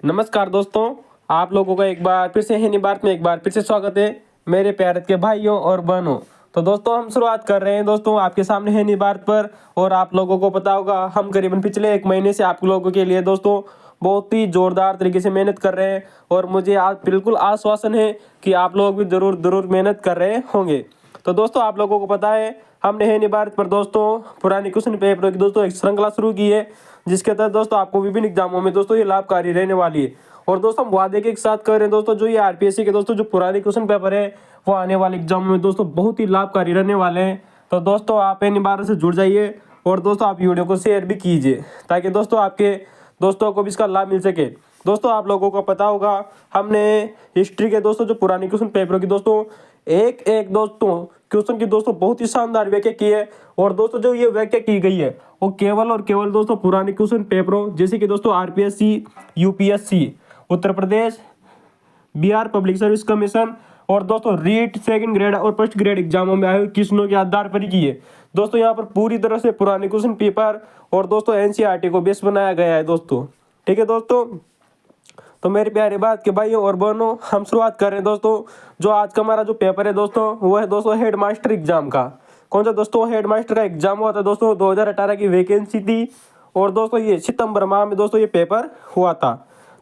नमस्कार दोस्तों, आप लोगों का एक बार फिर से हिंदी बात में एक बार फिर से स्वागत है मेरे प्यारे के भाइयों और बहनों। तो दोस्तों हम शुरुआत कर रहे हैं दोस्तों आपके सामने हिंदी बात पर। और आप लोगों को पता होगा हम करीबन पिछले एक महीने से आप लोगों के लिए दोस्तों बहुत ही जोरदार तरीके से मेहनत कर रहे हैं। और मुझे आज बिल्कुल आश्वासन है कि आप लोग भी ज़रूर ज़रूर मेहनत कर रहे होंगे। तो दोस्तों आप लोगों को पता है हमने हिंदी भारत पर दोस्तों पुरानी क्वेश्चन पेपर की दोस्तों एक श्रृंखला शुरू की है, जिसके तहत दोस्तों आपको विभिन्न एग्जामों में दोस्तों ये लाभकारी रहने वाली है। और दोस्तों हम वादे के साथ कर रहे हैं दोस्तों जो ये आरपीएससी के दोस्तों जो पुराने क्वेश्चन पेपर है वो आने वाले एग्जाम में दोस्तों बहुत ही लाभकारी रहने वाले हैं। तो दोस्तों आप इन बारों से जुड़ जाइए और दोस्तों आप वीडियो को शेयर भी कीजिए ताकि दोस्तों आपके दोस्तों को भी इसका लाभ मिल सके। दोस्तों आप लोगों को पता होगा हमने हिस्ट्री के दोस्तों जो पुरानी क्वेश्चन पेपर की दोस्तों एक एक दोस्तों क्वेश्चन की दोस्तों बहुत ही शानदार व्याख्या की है। और दोस्तों जो ये व्याख्या की गई है वो केवल और केवल दोस्तों पुराने क्वेश्चन पेपरों जैसे कि दोस्तों RPSC, UPSC, Uttar Pradesh, Bihar public service commission और दोस्तों रीट सेकंड ग्रेड और फर्स्ट ग्रेड एग्जामों में आए हुए क्वेश्चनों के आधार पर ही की है। दोस्तों यहाँ पर पूरी तरह से पुराने क्वेश्चन पेपर और दोस्तों एनसीईआरटी को बेस बनाया गया है दोस्तों। ठीक है दोस्तों, तो मेरे प्यारे बात के भाइयों और बहनों हम शुरुआत कर रहे हैं दोस्तों। जो आज का हमारा जो पेपर है दोस्तों वो है दोस्तों हेड मास्टर एग्जाम का। कौन सा दोस्तों हेड मास्टर का एग्जाम हुआ था दोस्तों 2018 की वैकेंसी थी। और दोस्तों ये सितंबर माह में दोस्तों ये पेपर हुआ था।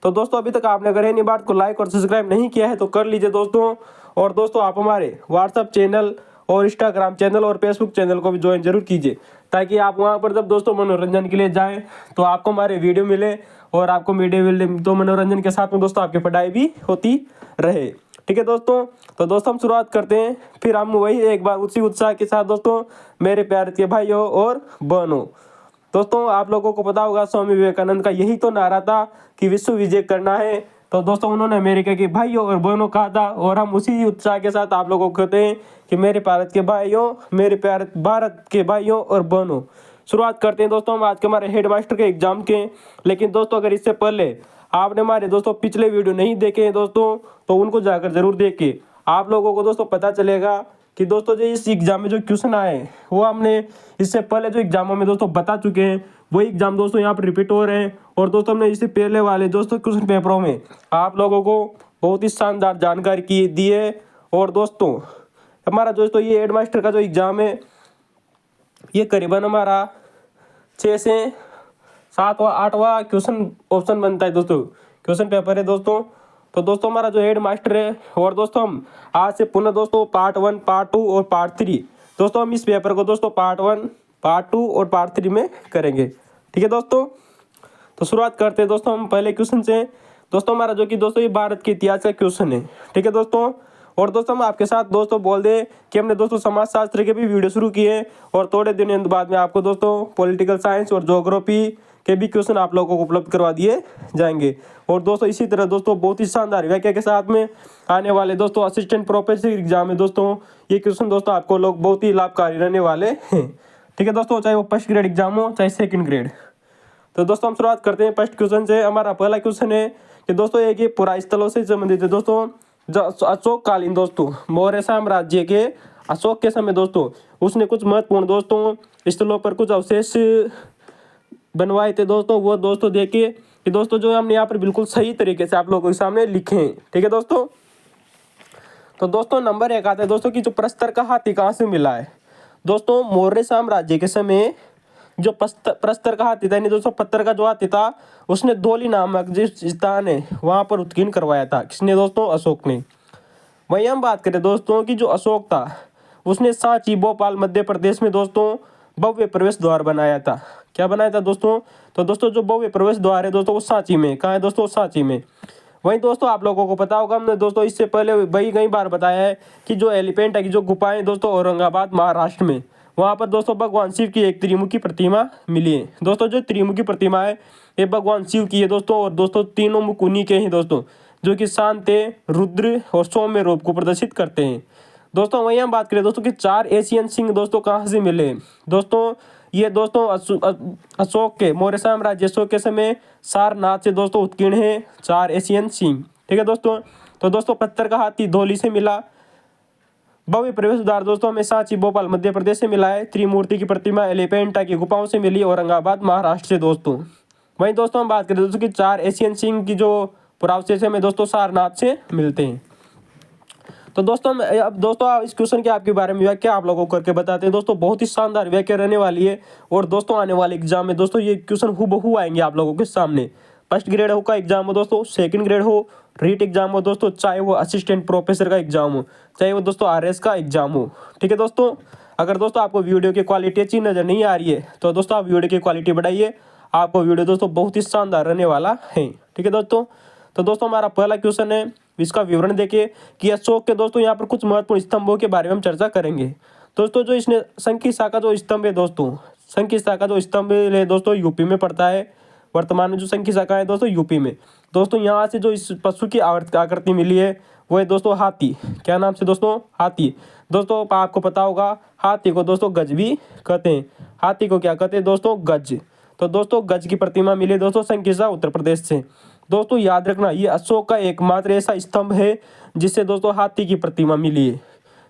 तो दोस्तों अभी तक आपने अगर हिंदी बात को लाइक और सब्सक्राइब नहीं किया है तो कर लीजिए दोस्तों। और दोस्तों आप हमारे व्हाट्सअप चैनल और इंस्टाग्राम चैनल और फेसबुक चैनल को भी ज्वाइन जरूर कीजिए ताकि आप वहां पर जब दोस्तों मनोरंजन के लिए जाएं तो आपको हमारे वीडियो मिले और आपको वीडियो मिले तो मनोरंजन के साथ में दोस्तों आपकी पढ़ाई भी होती रहे। ठीक है दोस्तों, तो दोस्तों हम शुरुआत करते हैं फिर हम वही एक बार उसी उत्साह के साथ दोस्तों मेरे प्यारे के भाइयों और बहनों। दोस्तों आप लोगों को पता होगा स्वामी विवेकानंद का यही तो नारा था कि विश्व विजय करना है। तो दोस्तों उन्होंने अमेरिका के भाइयों और बहनों कहा था और हम उसी उत्साह के साथ आप लोगों को कहते हैं कि मेरे भारत के भाइयों, मेरे प्यारे भारत के भाइयों और बहनों। शुरुआत करते हैं दोस्तों हम आज के हमारे हेड मास्टर के एग्जाम के। लेकिन दोस्तों अगर इससे पहले आपने हमारे दोस्तों पिछले वीडियो नहीं देखे हैं दोस्तों तो उनको जाकर जरूर देखिए। आप लोगों को दोस्तों पता चलेगा कि दोस्तों जो इस एग्जाम में जो क्वेश्चन आए वो हमने इससे पहले जो एग्जामों में दोस्तों बता चुके हैं। वही एग्जाम दोस्तों यहाँ पर रिपीट हो रहे हैं। और दोस्तों हमने इससे पहले वाले दोस्तों क्वेश्चन पेपरों में आप लोगों को बहुत ही शानदार जानकारी की दी है। और दोस्तों हमारा दोस्तों ये हेड मास्टर का जो एग्जाम है ये करीबन हमारा 6 से 7वां 8वां क्वेश्चन ऑप्शन बनता है दोस्तों, क्वेश्चन पेपर है दोस्तों। तो दोस्तों हमारा जो हेड मास्टर है और दोस्तों हम आज से पुनः दोस्तों पार्ट 1, पार्ट 2 और पार्ट 3 दोस्तों हम इस पेपर को दोस्तों पार्ट 1, पार्ट 2 और पार्ट 3 में करेंगे। ठीक है दोस्तों, तो शुरुआत करते हैं दोस्तों हम पहले क्वेश्चन से। दोस्तों हमारा जो कि दोस्तों ये भारत के इतिहास का क्वेश्चन है। ठीक है दोस्तों, और दोस्तों हम आपके साथ दोस्तों बोल दें कि हमने दोस्तों समाज शास्त्र के भी वीडियो शुरू किए और थोड़े दिन बाद में आपको दोस्तों पॉलिटिकल साइंस और ज्योग्राफी के भी क्वेश्चन आप लोगों को उपलब्ध करवा दिए जाएंगे। और दोस्तों इसी तरह दोस्तों बहुत ही शानदार व्याख्या के साथ में आने वाले दोस्तों असिस्टेंट प्रोफेसर एग्जाम में दोस्तों ये क्वेश्चन दोस्तों आपको लोग बहुत ही लाभकारी रहने वाले हैं। ठीक है दोस्तों, चाहे वो फर्स्ट ग्रेड एग्जाम हो चाहे सेकंड ग्रेड। तो दोस्तों हम शुरुआत करते हैं फर्स्ट क्वेश्चन से। हमारा पहला क्वेश्चन है कि दोस्तों एक ये पुरा स्थलों से संबंधित है दोस्तों। जो अशोक कालीन दोस्तों मौर्य साम्राज्य के अशोक के समय दोस्तों उसने कुछ महत्वपूर्ण दोस्तों स्थलों पर कुछ अवशेष बनवाए थे दोस्तों। वो दोस्तों देखिए कि दोस्तों जो हमने यहाँ पर बिल्कुल सही तरीके से आप लोगों के सामने लिखे हैं। ठीक है दोस्तों, तो दोस्तों नंबर 1 आता है दोस्तों कि जो प्रस्तर का हाथी कहाँ से मिला है। दोस्तों मौर्य साम्राज्य के समय जो प्रस्तर का हाथी था यानी दोस्तों पत्थर का जो हाथी था उसने धौली नामक जिस स्थान है वहां पर उत्कीर्ण करवाया था। किसने दोस्तों? अशोक ने। वहीं हम बात करें दोस्तों कि जो अशोक था उसने सांची भोपाल मध्य प्रदेश में दोस्तों भव्य प्रवेश द्वार बनाया था। क्या बनाया था दोस्तों? तो दोस्तों जो भव्य प्रवेश द्वार है दोस्तों वो सांची में। कहाँ है दोस्तों? सांची में। वहीं दोस्तों आप लोगों को पता होगा हमने दोस्तों इससे पहले वही कई बार बताया है कि जो एलिफेंटा की जो गुफाएं दोस्तों औरंगाबाद महाराष्ट्र में वहाँ पर दोस्तों भगवान शिव की एक त्रिमुखी प्रतिमा मिली है। दोस्तों जो त्रिमुखी प्रतिमा है ये भगवान शिव की है दोस्तों। और दोस्तों तीनों मुख उन्हीं के हैं दोस्तों जो कि शांत, रुद्र और सौम्य रूप को प्रदर्शित करते हैं दोस्तों। वहीं हम बात करें दोस्तों कि 4 एशियन सिंह दोस्तों कहाँ से मिले दोस्तों। ये दोस्तों अशोक के मौर्य साम्राज्य अशोक के समय सारनाथ से दोस्तों उत्कीर्ण है 4 एशियन सिंह। ठीक है दोस्तों, तो दोस्तों पत्थर का हाथी धौली से मिला। भव्य प्रवेश द्वार दोस्तों हमें सांची भोपाल मध्य प्रदेश से मिला है। त्रिमूर्ति की प्रतिमा एलिफेंटा की गुफाओं से मिली औरंगाबाद महाराष्ट्र से दोस्तों। वहीं दोस्तों हम बात करें दोस्तों कि 4 एशियन सिंह की जो पुरावशेष है हमें दोस्तों सारनाथ से मिलते हैं। तो दोस्तों अब दोस्तों इस क्वेश्चन के आपके बारे में व्याख्या आप लोगों को करके बताते हैं दोस्तों। बहुत ही शानदार व्याख्या रहने वाली है और दोस्तों आने वाले एग्जाम में दोस्तों ये क्वेश्चन हूबहू आएंगे आप लोगों के सामने। फर्स्ट ग्रेड हो का एग्जाम हो दोस्तों, सेकंड ग्रेड हो, रीट एग्जाम हो दोस्तों, चाहे वो असिस्टेंट प्रोफेसर का एग्जाम हो, चाहे वो दोस्तों RS का एग्जाम हो। ठीक है दोस्तों, अगर दोस्तों आपको वीडियो की क्वालिटी अच्छी नजर नहीं आ रही है तो दोस्तों आप वीडियो की क्वालिटी बढ़ाइए, आपको वीडियो दोस्तों बहुत ही शानदार रहने वाला है। ठीक है दोस्तों, तो दोस्तों हमारा पहला क्वेश्चन है, इसका विवरण देखिए कि अशोक के दोस्तों यहाँ पर कुछ महत्वपूर्ण स्तंभों के बारे में हम चर्चा करेंगे। दोस्तों जो इसने संकिसा का जो स्तंभ है दोस्तों, संकिसा का जो स्तंभ है दोस्तों यूपी में पड़ता है। वर्तमान में जो संकिसा का है दोस्तों यूपी में। दोस्तों यहाँ से जो इस पशु की आकृति मिली है वो है दोस्तों हाथी। क्या नाम से दोस्तों? हाथी। दोस्तों आपको पता होगा हाथी को दोस्तों गज भी कहते हैं। हाथी को क्या कहते हैं दोस्तों? गज। तो दोस्तों गज की प्रतिमा मिली दोस्तों संकिसा उत्तर प्रदेश से। दोस्तों याद रखना ये अशोक का एकमात्र ऐसा स्तंभ है जिससे दोस्तों हाथी की प्रतिमा मिली है।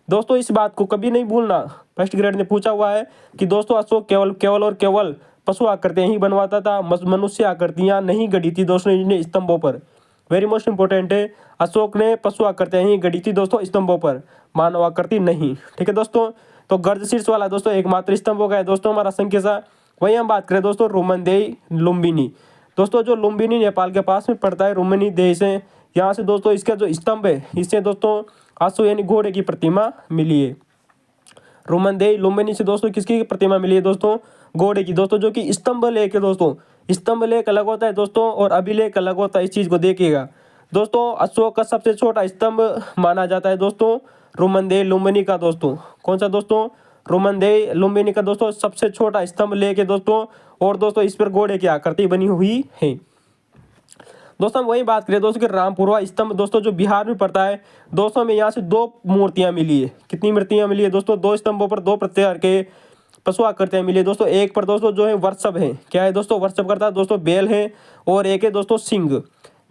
दोस्तों इस बात को कभी नहीं भूलना, फर्स्ट ग्रेड ने पूछा हुआ है कि दोस्तों अशोक केवल पशु आकृतियां ही बनवाता था, मनुष्य आकृतियां नहीं गढ़ी थी दोस्तों इन स्तंभों पर। वेरी मोस्ट इंपोर्टेंट है, अशोक ने पशु आकृतियां ही गढ़ी थी दोस्तों स्तंभों पर, मानव आकृति नहीं। ठीक है दोस्तों, तो गर्ज शीर्ष वाला दोस्तों एकमात्र स्तंभ हो गया दोस्तों हमारा संकिसा। वहीं हम बात करें दोस्तों रुमनदेई लुम्बिनी। दोस्तों जो लुम्बिनी नेपाल के पास में पड़ता है, रुमनी देश है, यहाँ से दोस्तों इसका जो स्तंभ है इससे दोस्तों अश्व यानी घोड़े की प्रतिमा मिली है। रुमनदेई लुम्बिनी से दोस्तों किसकी प्रतिमा मिली है दोस्तों? घोड़े की। दोस्तों जो कि स्तंभ लेख है दोस्तों, स्तंभ लेख अलग होता है दोस्तों और अभिलेख अलग होता है, इस चीज को देखिएगा दोस्तों। अशोक का सबसे छोटा स्तंभ माना जाता है दोस्तों रुमनदेई लुम्बिनी का दोस्तों। कौन सा दोस्तों? रुमनदेई लुम्बिनी का दोस्तों सबसे छोटा स्तंभ लेख है दोस्तों, और दोस्तों इस पर घोड़े की आकृति बनी हुई है। दोस्तों हम वही बात करें दोस्तों कि रामपुरवा स्तंभ दोस्तों जो बिहार में पड़ता है दोस्तों, हमें यहाँ से 2 मूर्तियां मिली है। कितनी मूर्तियां मिली है दोस्तों? 2 स्तंभों पर 2 प्रकार के पशु आकृतियां मिली है दोस्तों। एक पर दोस्तों जो है वर्षभ है, क्या है दोस्तों? वर्षभ करता है दोस्तों बैल है, और एक है दोस्तों सिंह।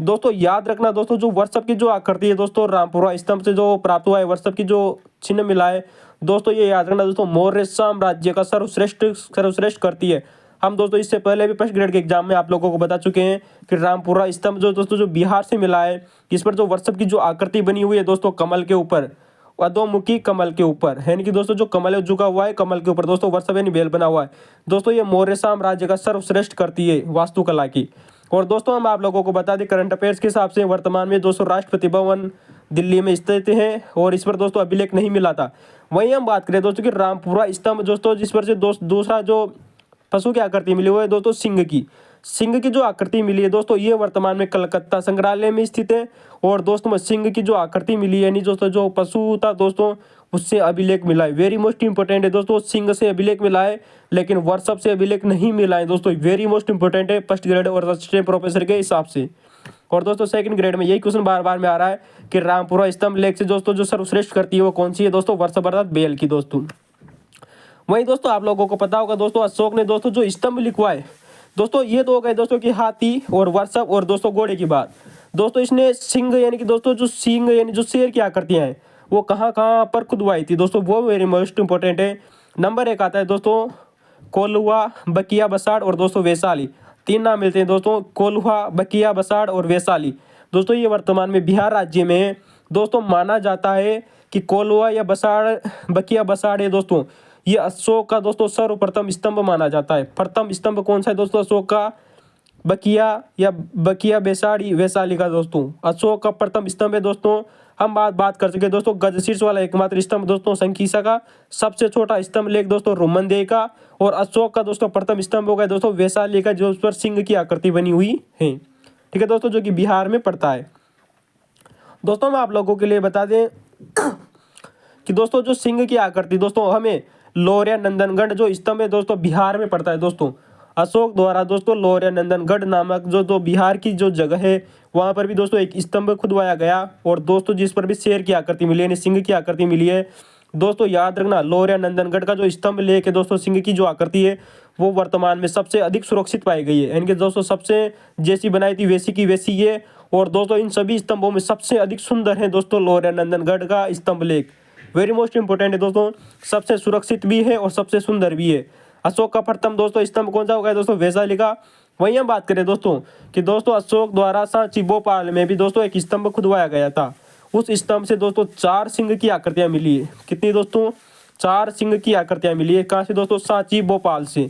दोस्तों याद रखना दोस्तों जो वर्षभ की जो आकृति है दोस्तों रामपुरवा स्तंभ से जो प्राप्त हुआ है, वर्षभ की जो चिन्ह मिला है दोस्तों, ये याद रखना दोस्तों मौर्य साम्राज्य का सर्वश्रेष्ठ करती है। हम दोस्तों इससे पहले भी फर्स्ट ग्रेड के एग्जाम में आप लोगों को बता चुके हैं कि रामपुरा स्तंभ जो दोस्तों जो बिहार से मिला है, इस पर जो वर्षभ की जो आकृति बनी हुई है दोस्तों कमल के ऊपर, अधोमुखी कमल के ऊपर, यानी कि दोस्तों जो कमल झुका हुआ है कमल के ऊपर दोस्तों वर्षभ यानी बेल बना हुआ है दोस्तों, ये मौर्य साम्राज्य का सर्वश्रेष्ठ करती है वास्तुकला की। और दोस्तों हम आप लोगों को बता दें करंट अफेयर्स के हिसाब से वर्तमान में दोस्तों राष्ट्रपति भवन दिल्ली में स्थित है और इस पर दोस्तों अभिलेख नहीं मिला था। वहीं हम बात करें दोस्तों कि रामपुरा स्तंभ दोस्तों जिस पर से दूसरा जो पशु की आकृति मिली हुई है दोस्तों सिंह की जो आकृति मिली है दोस्तों, ये वर्तमान में कलकत्ता संग्रहालय में स्थित है। और दोस्तों सिंह की जो आकृति मिली है यानी दोस्तों जो पशु था दोस्तों उससे अभिलेख मिला है। वेरी मोस्ट इंपोर्टेंट है दोस्तों, सिंह से अभिलेख मिला है लेकिन वर्षभ से अभिलेख नहीं मिला है दोस्तों। वेरी मोस्ट इंपोर्टेंट है फर्स्ट ग्रेड और असिस्टेंट प्रोफेसर के हिसाब से। और दोस्तों सेकंड ग्रेड में यही क्वेश्चन बार बार में आ रहा है कि रामपुरा स्तंभ लेख से दोस्तों जो सर्वश्रेष्ठ करती है वो कौन सी है दोस्तों? वर्षभ अर्थात बैल की दोस्तों। वहीं दोस्तों आप लोगों को पता होगा दोस्तों अशोक ने दोस्तों जो स्तंभ लिखवाए दोस्तों, ये तो हो गए दोस्तों कि हाथी और वर्षभ और दोस्तों घोड़े की बात। दोस्तों इसने सिंह यानी कि दोस्तों जो सिंह यानी जो शेर की आकृतियां हैं वो कहाँ कहाँ पर खुदवाई थी दोस्तों, वो वेरी मोस्ट इंपॉर्टेंट है। नंबर 1 आता है दोस्तों कोल्हुआ, बकिया बसाड़ और दोस्तों वैशाली। 3 नाम मिलते हैं दोस्तों, कोल्हुआ, बकिया बसाड़ और वैशाली। दोस्तों ये वर्तमान में बिहार राज्य में है दोस्तों। माना जाता है कि कोल्हुआ या बकिया बसाड़ है दोस्तों, ये अशोक का दोस्तों सर्वप्रथम स्तंभ माना जाता है। प्रथम स्तंभ कौन सा है दोस्तों अशोक का? बकिया वैशाली का दोस्तों अशोक का प्रथम स्तंभ है दोस्तों। हम बात कर चुके दोस्तों गज शीर्ष वाला एकमात्र स्तंभ दोस्तों संकिसा का, सबसे छोटा स्तंभ लेख दोस्तों रुमनदेई का, और अशोक का दोस्तों प्रथम स्तंभ हो गया दोस्तों वैशाली का जो उस पर सिंह की आकृति बनी हुई है। ठीक है दोस्तों, जो कि बिहार में पड़ता है। दोस्तों हम आप लोगों के लिए बता दें कि दोस्तों जो सिंह की आकृति दोस्तों हमें लौर्या नंदनगढ़ जो स्तंभ है दोस्तों बिहार में पड़ता है दोस्तों। अशोक द्वारा दोस्तों लौर्या नंदनगढ़ नामक जो बिहार की जो जगह है वहाँ पर भी दोस्तों एक स्तंभ खुदवाया गया, और दोस्तों जिस पर भी शेर की आकृति मिली यानी सिंह की आकृति मिली है दोस्तों। याद रखना लौर्या नंदनगढ़ का जो स्तंभ लेके दोस्तों सिंह की जो आकृति है वो वर्तमान में सबसे अधिक सुरक्षित पाई गई है, यानी कि दोस्तों सबसे जैसी बनाई थी वैसी की वैसी है। और दोस्तों इन सभी स्तंभों में सबसे अधिक सुंदर है दोस्तों लौर्या नंदनगढ़ का स्तंभ लेख। वेरी मोस्ट इंपोर्टेंट है दोस्तों, सबसे सुरक्षित भी है और सबसे सुंदर भी है। अशोक का प्रथम दोस्तों स्तंभ कौन सा हो गया दोस्तों? वैशाली का। वहीं हम बात करें दोस्तों कि दोस्तों अशोक द्वारा सांची भोपाल में भी दोस्तों एक स्तंभ खुदवाया गया था। उस स्तंभ से दोस्तों 4 सिंह की आकृतियां मिली है। कितनी दोस्तों? 4 सिंह की आकृतियां मिली है। कहाँ से दोस्तों? सांची भोपाल से।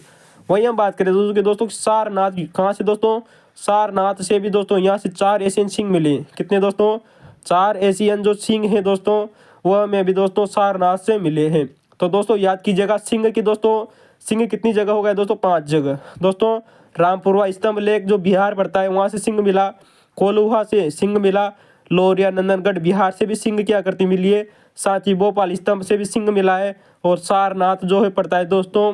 वहीं हम बात करें दोस्तों कि दोस्तों सारनाथ, कहाँ से दोस्तों? सारनाथ से भी दोस्तों यहाँ से 4 एशियन सिंह मिले। कितने दोस्तों? 4 एशियन जो सिंह हैं दोस्तों वह हमें भी दोस्तों सारनाथ से मिले हैं। तो दोस्तों याद कीजिएगा सिंह की दोस्तों, सिंह कितनी जगह हो गए दोस्तों? 5 जगह। दोस्तों रामपुरवा स्तंभ लेक जो बिहार पड़ता है वहाँ से सिंह मिला, कोलुहा से सिंह मिला, लोरिया नंदनगढ़ बिहार से भी सिंह की आकृति मिली है, सांची भोपाल स्तंभ से भी सिंह मिला है, और सारनाथ जो है पड़ता है दोस्तों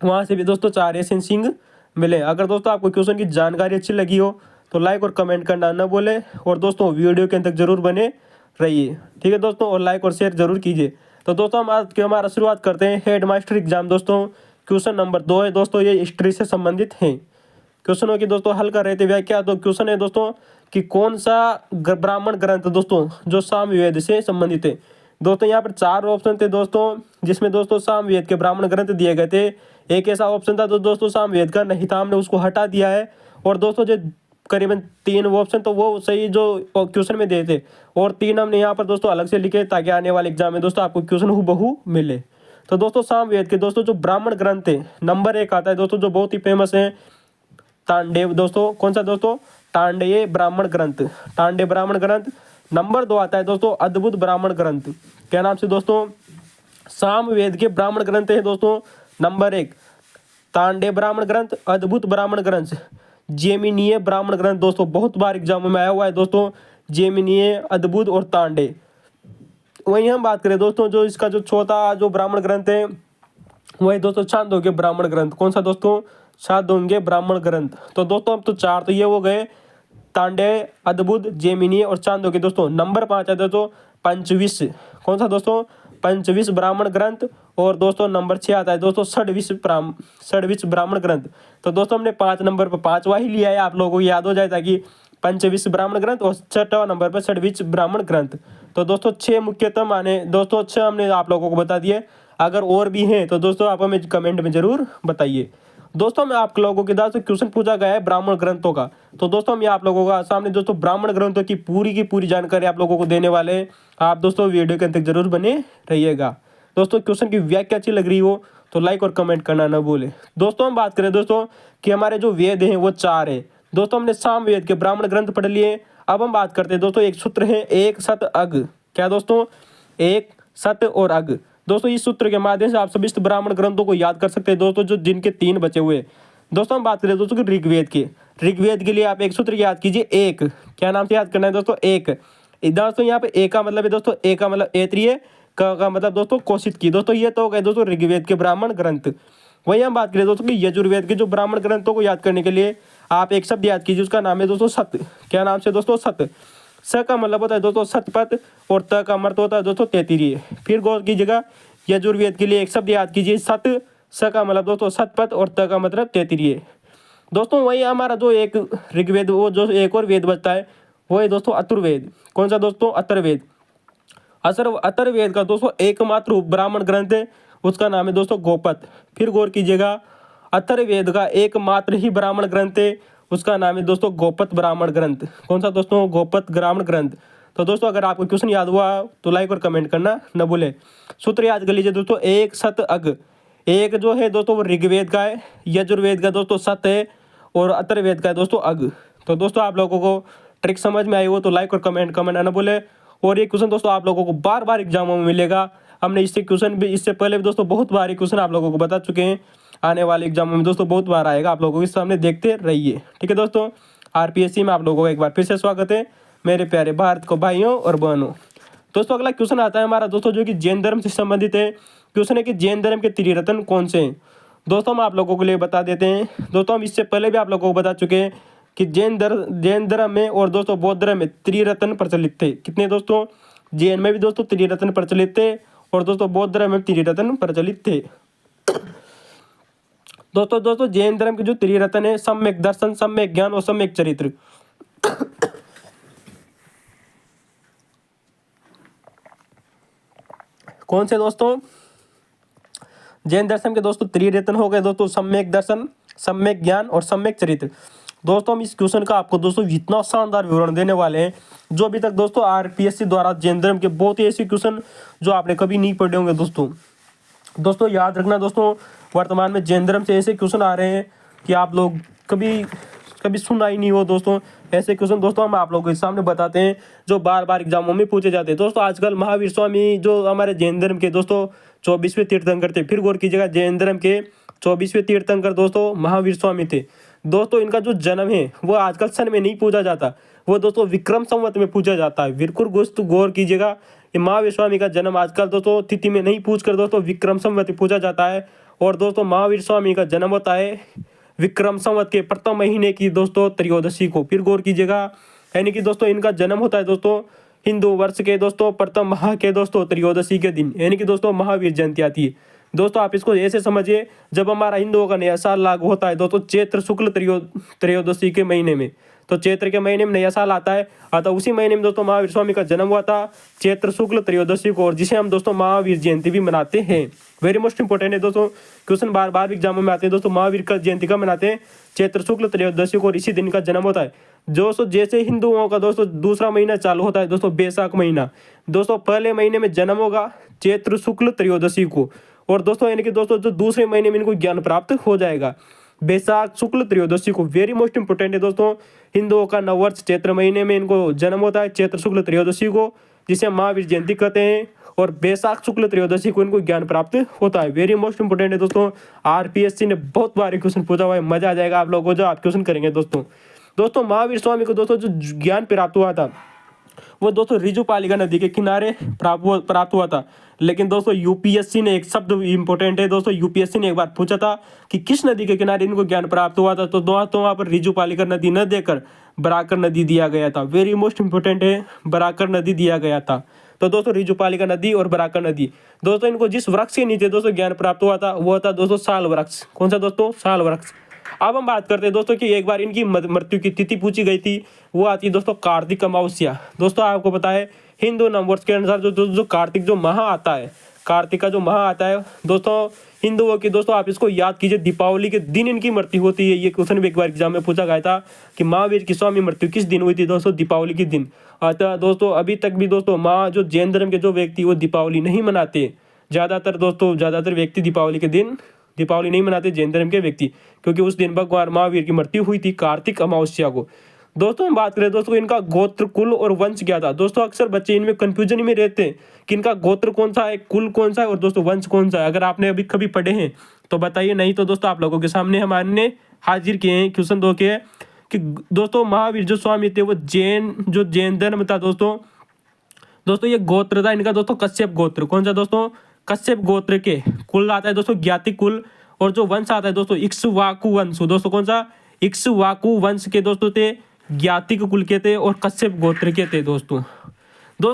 वहाँ से भी दोस्तों 4 एशियन सिंह मिले। अगर दोस्तों आपको क्वेश्चन की जानकारी अच्छी लगी हो तो लाइक और कमेंट करना न भूलें, और दोस्तों वीडियो के अंत तक जरूर बने रहिए। ठीक है दोस्तों, और लाइक और शेयर जरूर कीजिए। तो दोस्तों हम आज की हमारा शुरुआत करते हैं हेड मास्टर एग्जाम। दोस्तों क्वेश्चन नंबर 2 है दोस्तों, ये हिस्ट्री से संबंधित है। क्वेश्चनों की दोस्तों हल कर रहे थे व्याख्या। तो क्वेश्चन है दोस्तों कि कौन सा ब्राह्मण ग्रंथ दोस्तों जो सामवेद से संबंधित है। दोस्तों यहाँ पर 4 ऑप्शन थे दोस्तों, जिसमें दोस्तों सामवेद के ब्राह्मण ग्रंथ दिए गए थे। एक ऐसा ऑप्शन था तो दोस्तों सामवेद का नहीं था, हमने उसको हटा दिया है। और दोस्तों जो करीबन 3 ऑप्शन तो वो सही जो क्वेश्चन में दिए थे, और 3 हमने यहाँ पर दोस्तों अलग से लिखे ताकि आने वाले एग्जाम में दोस्तों आपको क्वेश्चन हूबहू मिले। तो दोस्तों सामवेद के दोस्तों जो ब्राह्मण ग्रंथ है नंबर 1 आता है दोस्तों जो बहुत ही फेमस है, तांडेव। दोस्तों कौन सा दोस्तों? तांडेय ब्राह्मण ग्रंथ, तांडेय ब्राह्मण ग्रंथ। नंबर 2 आता है दोस्तों अद्भुत ब्राह्मण ग्रंथ। क्या नाम से दोस्तों? सामवेद के ब्राह्मण ग्रंथ है दोस्तों नंबर 1 तांडेय ब्राह्मण ग्रंथ, अद्भुत ब्राह्मण ग्रंथ, जेमिनीय ब्राह्मण ग्रंथ। दोस्तों बहुत बार एग्जाम में आया हुआ है दोस्तों, जेमिनीय, अद्भुत और तांडेय। वहीं हम बात करें दोस्तों जो इसका जो चौथा जो ब्राह्मण ग्रंथ है वही दोस्तों छांदोग्य ब्राह्मण ग्रंथ। कौन सा दोस्तों? छांदोग्य ब्राह्मण ग्रंथ। तो दोस्तों अब तो 4 तो ये हो गए, तांडेय, अद्भुत, जेमिनी और चांदोग्य। दोस्तों नंबर 5 है दोस्तों पंचविश। कौन सा दोस्तों? पंचविश ब्राह्मण ग्रंथ। और दोस्तों नंबर 6 आता है दोस्तों षड्विश ब्राह्मण ग्रंथ। तो दोस्तों हमने 5 नंबर पर 5वां ही लिया है, आप लोगों को याद हो जाए ताकि पंचविश ब्राह्मण ग्रंथ और 6वां नंबर पर षड्विश ब्राह्मण ग्रंथ। तो दोस्तों 6 मुख्यतः माने दोस्तों 6 हमने आप लोगों को बता दिए। अगर और भी हैं तो दोस्तों आप हमें कमेंट में जरूर बताइए। दोस्तों मैं आप लोगों के द्वारा क्वेश्चन पूछा गया है ब्राह्मण ग्रंथों का। तो दोस्तों हम ये आप लोगों का सामने दोस्तों ब्राह्मण ग्रंथों की पूरी जानकारी आप लोगों को देने वाले हैं। आप दोस्तों वीडियो के अंत तक जरूर बने रहिएगा। दोस्तों क्वेश्चन की व्याख्या अच्छी लग रही हो तो लाइक और कमेंट करना न भूलें। दोस्तों हम बात करें दोस्तों कि हमारे जो वेद हैं वो 4 है। दोस्तों हमने सामवेद के ब्राह्मण ग्रंथ पढ़ लिए। अब हम बात करते हैं दोस्तों एक सूत्र है एक सत अग। क्या दोस्तों? एक सत और अग। दोस्तों इस सूत्र के माध्यम से आप सभी ब्राह्मण ग्रंथों को याद कर सकते हैं दोस्तों, जो जिनके 3 बचे हुए। दोस्तों हम बात करें दोस्तों कि ऋग्वेद के, ऋग्वेद के लिए आप एक सूत्र याद कीजिए एक। क्या नाम से याद करना है दोस्तों? एक। दोस्तों यहाँ पे एक का मतलब है दोस्तों, एक का मतलब ऐत्रीय, का मतलब दोस्तों कोशित की। दोस्तों ये तो हो गए दोस्तों ऋग्वेद के ब्राह्मण ग्रंथ। वही हम बात करें दोस्तों कि यजुर्वेद के जो ब्राह्मण ग्रंथों को याद करने के लिए आप एक शब्द याद कीजिए, उसका नाम है दोस्तों सत। क्या नाम से दोस्तों? सत। स का मतलब होता है दोस्तों सतपथ, और त का मतलब होता है दोस्तों तैत्तिरीय। फिर गौर कीजिएगा यजुर्वेद के लिए एक शब्द याद कीजिए सत, स का मतलब दोस्तों सतपथ और त का मतलब तैत्तिरीय। दोस्तों वही हमारा जो एक ऋग्वेद वो जो एक और वेद बचता है वो है दोस्तों अथर्ववेद। कौन सा दोस्तों? अथर्ववेद। अथर्ववेद का दोस्तों एकमात्र ब्राह्मण ग्रंथ है, उसका नाम है दोस्तों गोपत। फिर गौर कीजिएगा अथर्ववेद का एकमात्र ही ब्राह्मण ग्रंथ है, उसका नाम है दोस्तों गोपत ब्राह्मण ग्रंथ। कौन सा दोस्तों? गोपत ब्राह्मण ग्रंथ। तो दोस्तों अगर आपको क्वेश्चन याद हुआ तो लाइक और कमेंट करना न भूले। सूत्र याद कर लीजिए दोस्तों एक सत अग। एक जो है दोस्तों वो ऋग्वेद का है, यजुर्वेद का दोस्तों सत है, और अथर्ववेद का है दोस्तों अग। तो दोस्तों आप लोगों को ट्रिक समझ में आई हो तो लाइक और कमेंट करना न भूले। और ये क्वेश्चन दोस्तों आप लोगों को बार बार एग्जामों में मिलेगा। हमने इससे क्वेश्चन भी इससे पहले भी दोस्तों बहुत बार क्वेश्चन आप लोगों को बता चुके हैं। आने वाले एग्जामों में दोस्तों बहुत बार आएगा, आप लोगों के सामने देखते रहिए। ठीक है दोस्तों, आरपीएससी में आप लोगों का एक बार फिर से स्वागत है मेरे प्यारे भारत को भाइयों और बहनों। दोस्तों अगला क्वेश्चन आता है हमारा दोस्तों जो कि जैन धर्म से संबंधित है। क्वेश्चन है कि जैन धर्म के त्रिरत्न कौन से हैं। दोस्तों हम आप लोगों के लिए बता देते हैं। दोस्तों हम इससे पहले भी आप लोगों को बता चुके हैं कि जैन धर्म में और दोस्तों बौद्ध धर्म में त्रिरत्न प्रचलित थे। कितने दोस्तों? जैन में भी दोस्तों त्रिरत्न प्रचलित थे, और दोस्तों बौद्ध धर्म में त्रिरत्न प्रचलित थे। दोस्तों जैन धर्म के जो त्रिरत्न है सम्यक दर्शन, सम्यक ज्ञान और सम्यक चरित्र। कौन से दोस्तों? जैन दर्शन के दोस्तों त्रिरत्न हो गए दोस्तों सम्यक दर्शन, सम्यक ज्ञान और सम्यक चरित्र। दोस्तों हम इस क्वेश्चन का आपको दोस्तों इतना शानदार विवरण देने वाले हैं जो अभी तक दोस्तों आरपीएससी द्वारा जैन धर्म के बहुत ही ऐसे क्वेश्चन जो आपने कभी नहीं पढ़े होंगे दोस्तों याद रखना दोस्तों, वर्तमान में जैन धर्म से ऐसे क्वेश्चन आ रहे हैं कि आप लोग कभी कभी सुना ही नहीं हो दोस्तों। ऐसे क्वेश्चन दोस्तों हम आप लोगों के सामने बताते हैं जो बार बार एग्जामों में पूछे जाते हैं। दोस्तों आजकल महावीर स्वामी जो हमारे जैन धर्म के दोस्तों 24वें तीर्थंकर थे, फिर गौर कीजिएगा जैन धर्म के 24वें तीर्थंकर दोस्तों महावीर स्वामी थे। दोस्तों इनका जो जन्म है वो आजकल सन में नहीं पूछा जाता, वो दोस्तों विक्रम संवत में पूछा जाता है। बिल्कुल दोस्तों गौर कीजिएगा, ये महावीर स्वामी का जन्म आजकल दोस्तों तिथि में नहीं पूछ कर दोस्तों विक्रम संवत में पूछा जाता है। और दोस्तों महावीर स्वामी का जन्म होता है विक्रम संवत के प्रथम महीने की दोस्तों त्रयोदशी को। फिर गौर कीजिएगा, यानी कि दोस्तों इनका जन्म होता है दोस्तों हिंदू वर्ष के दोस्तों प्रथम माह के दोस्तों त्रयोदशी के दिन, यानी कि दोस्तों महावीर जयंती आती है। दोस्तों आप इसको ऐसे समझिए, जब हमारा हिंदुओं का नया साल लागू होता है दोस्तों चैत्र शुक्ल त्रयोदशी के महीने में, तो चैत्र के महीने में नया साल आता है, अतः उसी महीने में दोस्तों महावीर स्वामी का जन्म हुआ था चैत्र शुक्ल त्रयोदशी को, और जिसे हम दोस्तों महावीर जयंती भी मनाते हैं। वेरी मोस्ट इंपॉर्टेंट है दोस्तों, क्वेश्चन बार बार एग्जामों में आते हैं दोस्तों। महावीर का जयंती का मनाते हैं चैत्र शुक्ल त्रयोदशी को, और इसी दिन का जन्म होता है। दोस्तों जैसे हिंदुओं का दोस्तों दूसरा महीना चालू होता है दोस्तों बैसाख महीना, दोस्तों पहले महीने में जन्म होगा चैत्र शुक्ल त्रयोदशी को, और दोस्तों यानी कि दोस्तों जो दूसरे महीने में इनको ज्ञान प्राप्त हो जाएगा बैसाख शुक्ल त्रयोदशी को। वेरी मोस्ट इंपोर्टेंट है दोस्तों, हिंदुओं का नववर्ष चैत्र महीने में इनको जन्म होता है चैत्र शुक्ल त्रयोदशी को, जिसे महावीर जयंती कहते हैं, और बैसाख शुक्ल त्रयोदशी को इनको ज्ञान प्राप्त होता है। वेरी मोस्ट इंपोर्टेंट है दोस्तों, आरपीएससी ने बहुत बार क्वेश्चन पूछा हुआ है, मजा आ जाएगा आप लोगों को जो आप क्वेश्चन करेंगे दोस्तों महावीर स्वामी को दोस्तों जो ज्ञान प्राप्त हुआ था वो दोस्तों रिजुपालिका नदी के किनारे प्राप्त हुआ था। लेकिन दोस्तों यूपीएससी ने एक शब्द इंपॉर्टेंट है दोस्तों, यूपीएससी ने एक बार पूछा था कि किस नदी के किनारे इनको ज्ञान प्राप्त हुआ था, तो दोस्तों वहां पर रिजुपालिका नदी न देकर बराकर नदी दिया गया था। वेरी मोस्ट इंपॉर्टेंट है, बराकर नदी दिया गया था। तो दोस्तों रिजुपालिका नदी और बराकर नदी, दोस्तों इनको जिस वृक्ष के नीचे दोस्तों ज्ञान प्राप्त हुआ था वो था दोस्तों साल वृक्ष। कौन सा दोस्तों? साल वृक्ष। अब हम बात करते हैं दोस्तों कि एक बार इनकी मृत्यु की तिथि पूछी गई थी, वो आती है दोस्तों कार्तिक अमावस्या। दोस्तों आपको पता है हिंदू नववर्ष के अनुसार जो कार्तिक जो माह आता है, कार्तिक का जो माह आता है दोस्तों हिंदुओं की, दोस्तों आप इसको याद कीजिए दीपावली के दिन इनकी मृत्यु होती है। ये क्वेश्चन भी एक बार एग्जाम में पूछा गया था कि महावीर की स्वामी मृत्यु किस दिन हुई थी दोस्तों? दीपावली के दिन। अतः दोस्तों अभी तक भी दोस्तों जो जैन धर्म के जो व्यक्ति वो दीपावली नहीं मनाते, ज़्यादातर व्यक्ति दीपावली के दिन दीपावली नहीं मनाते जैन धर्म के व्यक्ति, क्योंकि उस दिन भगवान महावीर की मृत्यु हुई थी कार्तिक अमावस्या को। दोस्तों हम बात करें दोस्तों इनका गोत्र, कुल और वंश क्या था। दोस्तों अक्सर बच्चे इनमें कंफ्यूजन में रहते हैं कि इनका गोत्र कौन सा है, कुल कौन सा है और दोस्तों वंश कौन सा है। अगर आपने अभी कभी पढ़े हैं तो बताइए, नहीं तो दोस्तों आप लोगों के सामने हमारे हाजिर किए हैं क्वेश्चन दो के कि दोस्तों महावीर जो स्वामी थे वो जैन धर्म था दोस्तों ये गोत्र था इनका दोस्तों कश्यप गोत्र। कौन सा दोस्तों? कश्यप गोत्र के कुल आता है दोस्तों ज्ञाति कुल, और जो वंश आता है दोस्तों इक्ष्वाकु वंश। दोस्तों कौन सा? इक्ष्वाकु वंश के दोस्तों थे, ज्ञातिक कुल के थे और कश्यप गोत्र के थे दोस्तों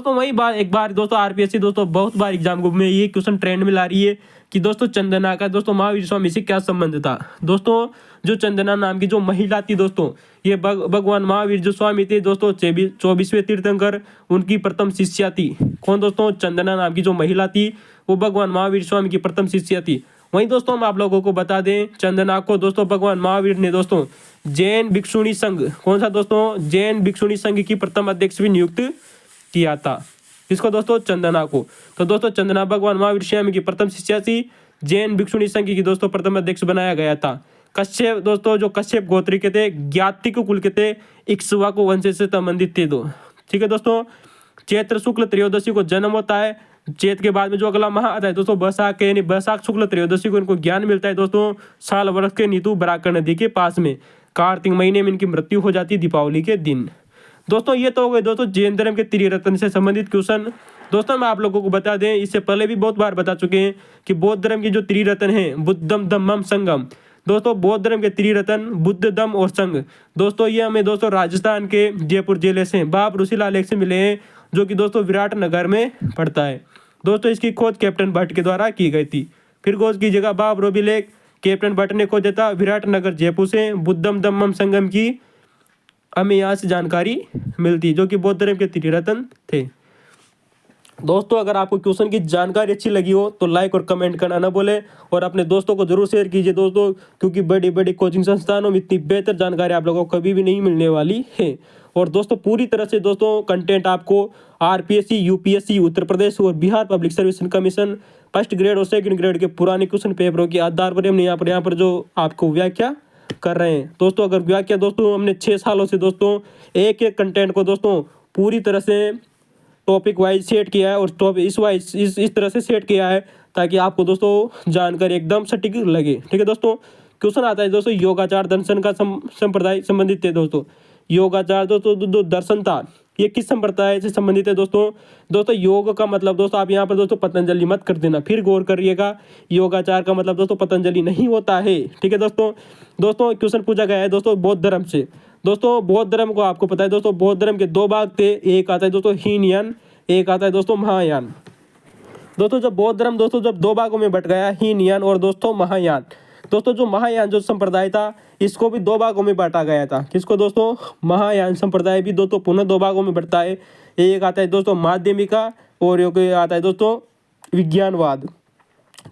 वही बात एक बार दोस्तों आरपीएससी दोस्तों बहुत बार एग्जाम में ये क्वेश्चन ट्रेंड में ला रही है कि दोस्तों चंदना का दोस्तों महावीर स्वामी से क्या संबंध था। दोस्तों जो चंदना नाम की जो महिला थी दोस्तों, ये भगवान महावीर जो स्वामी थे दोस्तों 24वें तीर्थंकर उनकी प्रथम शिष्या थी। कौन दोस्तों? चंदना नाम की जो महिला थी वो भगवान महावीर स्वामी की प्रथम शिष्या थी। वहीं दोस्तों हम आप लोगों को बता दें चंदना को दोस्तों भगवान महावीर ने दोस्तों जैन भिक्षुणी संघ, कौन सा दोस्तों? जैन भिक्षुणी संघ की प्रथम अध्यक्ष भी नियुक्त किया था। किसको दोस्तों? चंदना को। तो दोस्तों चंदना भगवान महावीर स्वामी की प्रथम शिष्या थी, जैन भिक्षुणी संघ की दोस्तों प्रथम अध्यक्ष बनाया गया था। कश्यप दोस्तों जो कश्यप गोत्र के थे, ज्ञातिक कुल के थे, इक्ष्वाकु वंश से संबंधित थे ठीक है दोस्तों। चैत्र शुक्ल त्रयोदशी को जन्म होता है, चैत के बाद में जो अगला माह आता है दोस्तों बैसाख, यानी बैसाख शुक्ल त्रयोदशी को इनको ज्ञान मिलता है दोस्तों साल वर्ष के नीतू बराकर नदी के पास में। कार्तिक महीने में इनकी मृत्यु हो जाती है दीपावली के दिन। दोस्तों ये तो हो गए दोस्तों जैन धर्म के त्रिरत्न से संबंधित क्वेश्चन। दोस्तों मैं आप लोगों को बता दें, इससे पहले भी बहुत बार बता चुके हैं कि बौद्ध धर्म की जो त्रिरत्न है बुद्धम धम्मम संगम, दोस्तों बौद्ध धर्म के त्रिरत्न बुद्ध धम्म और संघ, दोस्तों ये हमें दोस्तों राजस्थान के जयपुर जिले से बाब ऋषिलाल लेक से मिले हैं, जो कि दोस्तों विराटनगर में पड़ता है। दोस्तों इसकी खोज कैप्टन भट्ट के द्वारा की गई थी। फिर खोज की जगह बाब रोबी लेक, कैप्टन भट्ट ने खोजा था विराटनगर जयपुर से। बुद्धम धम्मम संगम की हमें यहाँ से जानकारी मिलती, जो कि बौद्ध धर्म के त्रिरत्न थे। दोस्तों अगर आपको क्वेश्चन की जानकारी अच्छी लगी हो तो लाइक और कमेंट करना ना भूलें और अपने दोस्तों को जरूर शेयर कीजिए दोस्तों, क्योंकि बड़ी बड़ी कोचिंग संस्थानों में इतनी बेहतर जानकारी आप लोगों को कभी भी नहीं मिलने वाली है। और दोस्तों पूरी तरह से दोस्तों कंटेंट आपको आरपीएससी, यूपीएससी, उत्तर प्रदेश और Bihar public service commission first grade और सेकंड ग्रेड के पुराने क्वेश्चन पेपरों के आधार पर हमने यहाँ पर जो आपको व्याख्या कर रहे हैं दोस्तों। अगर व्याख्या दोस्तों हमने 6 सालों से दोस्तों एक एक कंटेंट को दोस्तों पूरी तरह से टॉपिक वाइज सेट किया है और टॉपिक इस तरह से सेट किया है ताकि आपको दोस्तों जानकारी एकदम सटीक लगे। ठीक है दोस्तों, क्वेश्चन आता है दोस्तों योगाचार दर्शन का संप्रदाय संबंधित है दोस्तों। योगाचार दोस्तों दर्शन था ये किस संप्रदाय से संबंधित है दोस्तों योग का मतलब दोस्तों आप यहाँ पर दोस्तों पतंजलि मत कर देना, फिर गौर करिएगा। योगाचार का मतलब दोस्तों पतंजलि नहीं होता है। ठीक है दोस्तों क्वेश्चन पूछा गया है दोस्तों बौद्ध धर्म से। दोस्तों बौद्ध धर्म को आपको पता है दोस्तों बौद्ध धर्म के 2 भाग थे, एक आता है दोस्तों हीनयान, एक आता है दोस्तों महायान। दोस्तों जब बौद्ध धर्म दोस्तों जब 2 भागों में बट गया, हीनयान और दोस्तों महायान। दोस्तों जो महायान जो संप्रदाय था इसको भी 2 भागों में बांटा गया था। किसको दोस्तों? महायान संप्रदाय भी दोस्तों पुनः 2 भागों में बढ़ता है। एक आता है दोस्तों माध्यमिका और एक आता है दोस्तों विज्ञानवाद।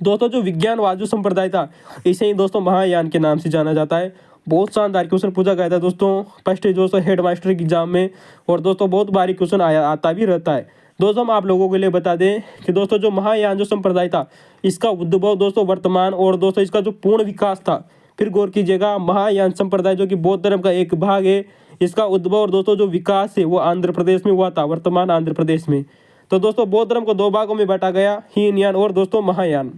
दोस्तों जो विज्ञानवाद जो संप्रदाय था इसे ही दोस्तों महायान के नाम से जाना जाता है। बहुत शानदार क्वेश्चन पूछा गया था दोस्तों फर्स्ट दोस्तों हेड मास्टर एग्जाम में, और दोस्तों बहुत बारी क्वेश्चन आता भी रहता है। दोस्तों हम आप लोगों के लिए बता दें कि दोस्तों जो महायान जो संप्रदाय था इसका उद्भव दोस्तों वर्तमान और दोस्तों इसका जो पूर्ण विकास था, फिर गौर कीजिएगा, महायान संप्रदाय जो कि बौद्ध धर्म का एक भाग है, इसका उद्भव और दोस्तों जो विकास है वो आंध्र प्रदेश में हुआ था, वर्तमान आंध्र प्रदेश में। तो दोस्तों बौद्ध धर्म को 2 भागों में बांटा गया, हीनयान और दोस्तों महायान।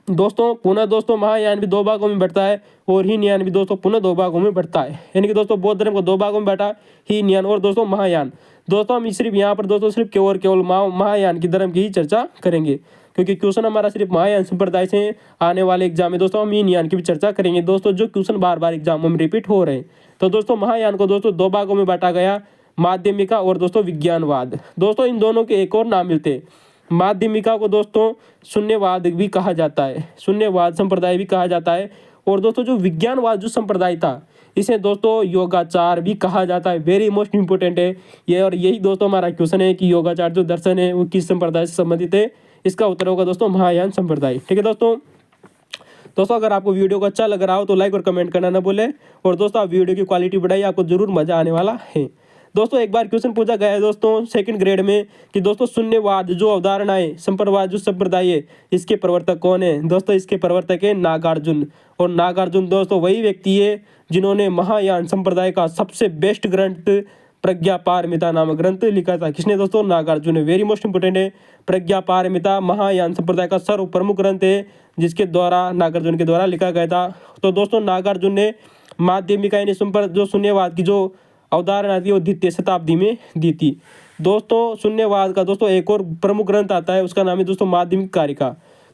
दोस्तों पुनः दोस्तों महायान भी 2 भागों में बढ़ता है और हीनयान भी दोस्तों पुनः 2 भागों में बढ़ता है। यानी कि दोस्तों बौद्ध धर्म को 2 भागों में बांटा, हीनयान और दोस्तों महायान। दोस्तों हम सिर्फ यहाँ पर दोस्तों सिर्फ केवल महायान की धर्म की ही चर्चा करेंगे, क्योंकि क्वेश्चन हमारा सिर्फ महायान संप्रदाय से आने वाले एग्जाम में दोस्तों हम हीनयान की भी चर्चा करेंगे दोस्तों, जो क्वेश्चन बार बार एग्जाम में रिपीट हो रहे हैं। तो दोस्तों महायान को दोस्तों 2 भागों में बांटा गया, माध्यमिका और दोस्तों विज्ञानवाद। दोस्तों इन दोनों के एक और नाम मिलते हैं। माध्यमिका को दोस्तों शून्यवाद भी कहा जाता है, शून्यवाद संप्रदाय भी कहा जाता है। और दोस्तों जो विज्ञानवाद जो संप्रदाय था इसे दोस्तों योगाचार भी कहा जाता है। वेरी मोस्ट इंपोर्टेंट है ये, और यही दोस्तों हमारा क्वेश्चन है कि योगाचार जो दर्शन है वो किस संप्रदाय से संबंधित है। इसका उत्तर होगा दोस्तों महायान संप्रदाय। ठीक है दोस्तों अगर आपको वीडियो को अच्छा लग रहा हो तो लाइक और कमेंट करना ना भूलें, और दोस्तों आप वीडियो की क्वालिटी बढ़ाइए, आपको जरूर मजा आने वाला है। दोस्तों एक बार क्वेश्चन पूछा गया है दोस्तों 2nd ग्रेड में कि दोस्तों शून्यवाद जो अवधारणा है, संप्रदाय जो संप्रदाय है, इसके प्रवर्तक कौन है? दोस्तों इसके प्रवर्तक है नागार्जुन। और नागार्जुन दोस्तों वही व्यक्ति है जिन्होंने महायान संप्रदाय का सबसे बेस्ट ग्रंथ प्रज्ञापारमिता नामक ग्रंथ लिखा था। किसने दोस्तों? नागार्जुन है। वेरी मोस्ट इंपोर्टेंट है, प्रज्ञापारमिता महायान संप्रदाय का सर्व प्रमुख ग्रंथ है जिसके द्वारा नागार्जुन के द्वारा लिखा गया था। तो दोस्तों नागार्जुन ने माध्यमिका यानी जो शून्यवाद की जो अवधारणा थी वो 2वीं शताब्दी में दी थी। दोस्तों शून्यवाद का दोस्तों एक और प्रमुख ग्रंथ आता है, उसका नाम है दोस्तों माध्यमिक कारिका।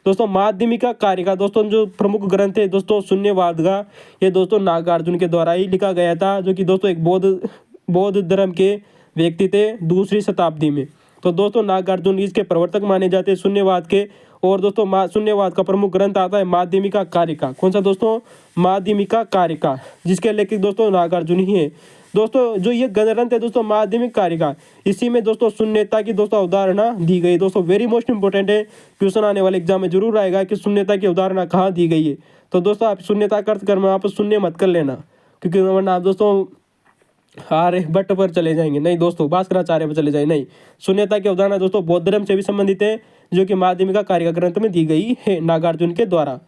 दोस्तों माध्यमिका कारिका दोस्तों जो प्रमुख ग्रंथ है दोस्तों शून्यवाद का, ये दोस्तों नागार्जुन के द्वारा ही लिखा गया था, जो कि दोस्तों एक बौद्ध धर्म के व्यक्ति थे 2वीं शताब्दी में। तो दोस्तों नागार्जुन इसके प्रवर्तक माने जाते हैं शून्यवाद के। और दोस्तों शून्यवाद का प्रमुख ग्रंथ आता है माध्यमिका कारिका। कौन सा दोस्तों? माध्यमिका कारिका, जिसके लेखक दोस्तों नागार्जुन ही है। दोस्तों जो ये ग्रंथ है दोस्तों माध्यमिक कारिका, इसी में दोस्तों शून्यता की दोस्तों अवधारणा दी गई। दोस्तों वेरी मोस्ट इंपोर्टेंट है, क्वेश्चन आने वाले एग्जाम में जरूर आएगा कि शून्यता की अवधारणा कहाँ दी गई है। तो दोस्तों आप शून्यता का अर्थ कर आप शून्य मत कर लेना, क्योंकि वरना आप दोस्तों आर्यभट्ट पर चले जाएंगे। नहीं दोस्तों, भास्कराचार्य पर चले जाए। नहीं, शून्यता की अवधारणा दोस्तों बौद्ध धर्म से भी संबंधित है, जो कि माध्यमिका कारिका ग्रंथ में दी गई है नागार्जुन के द्वारा।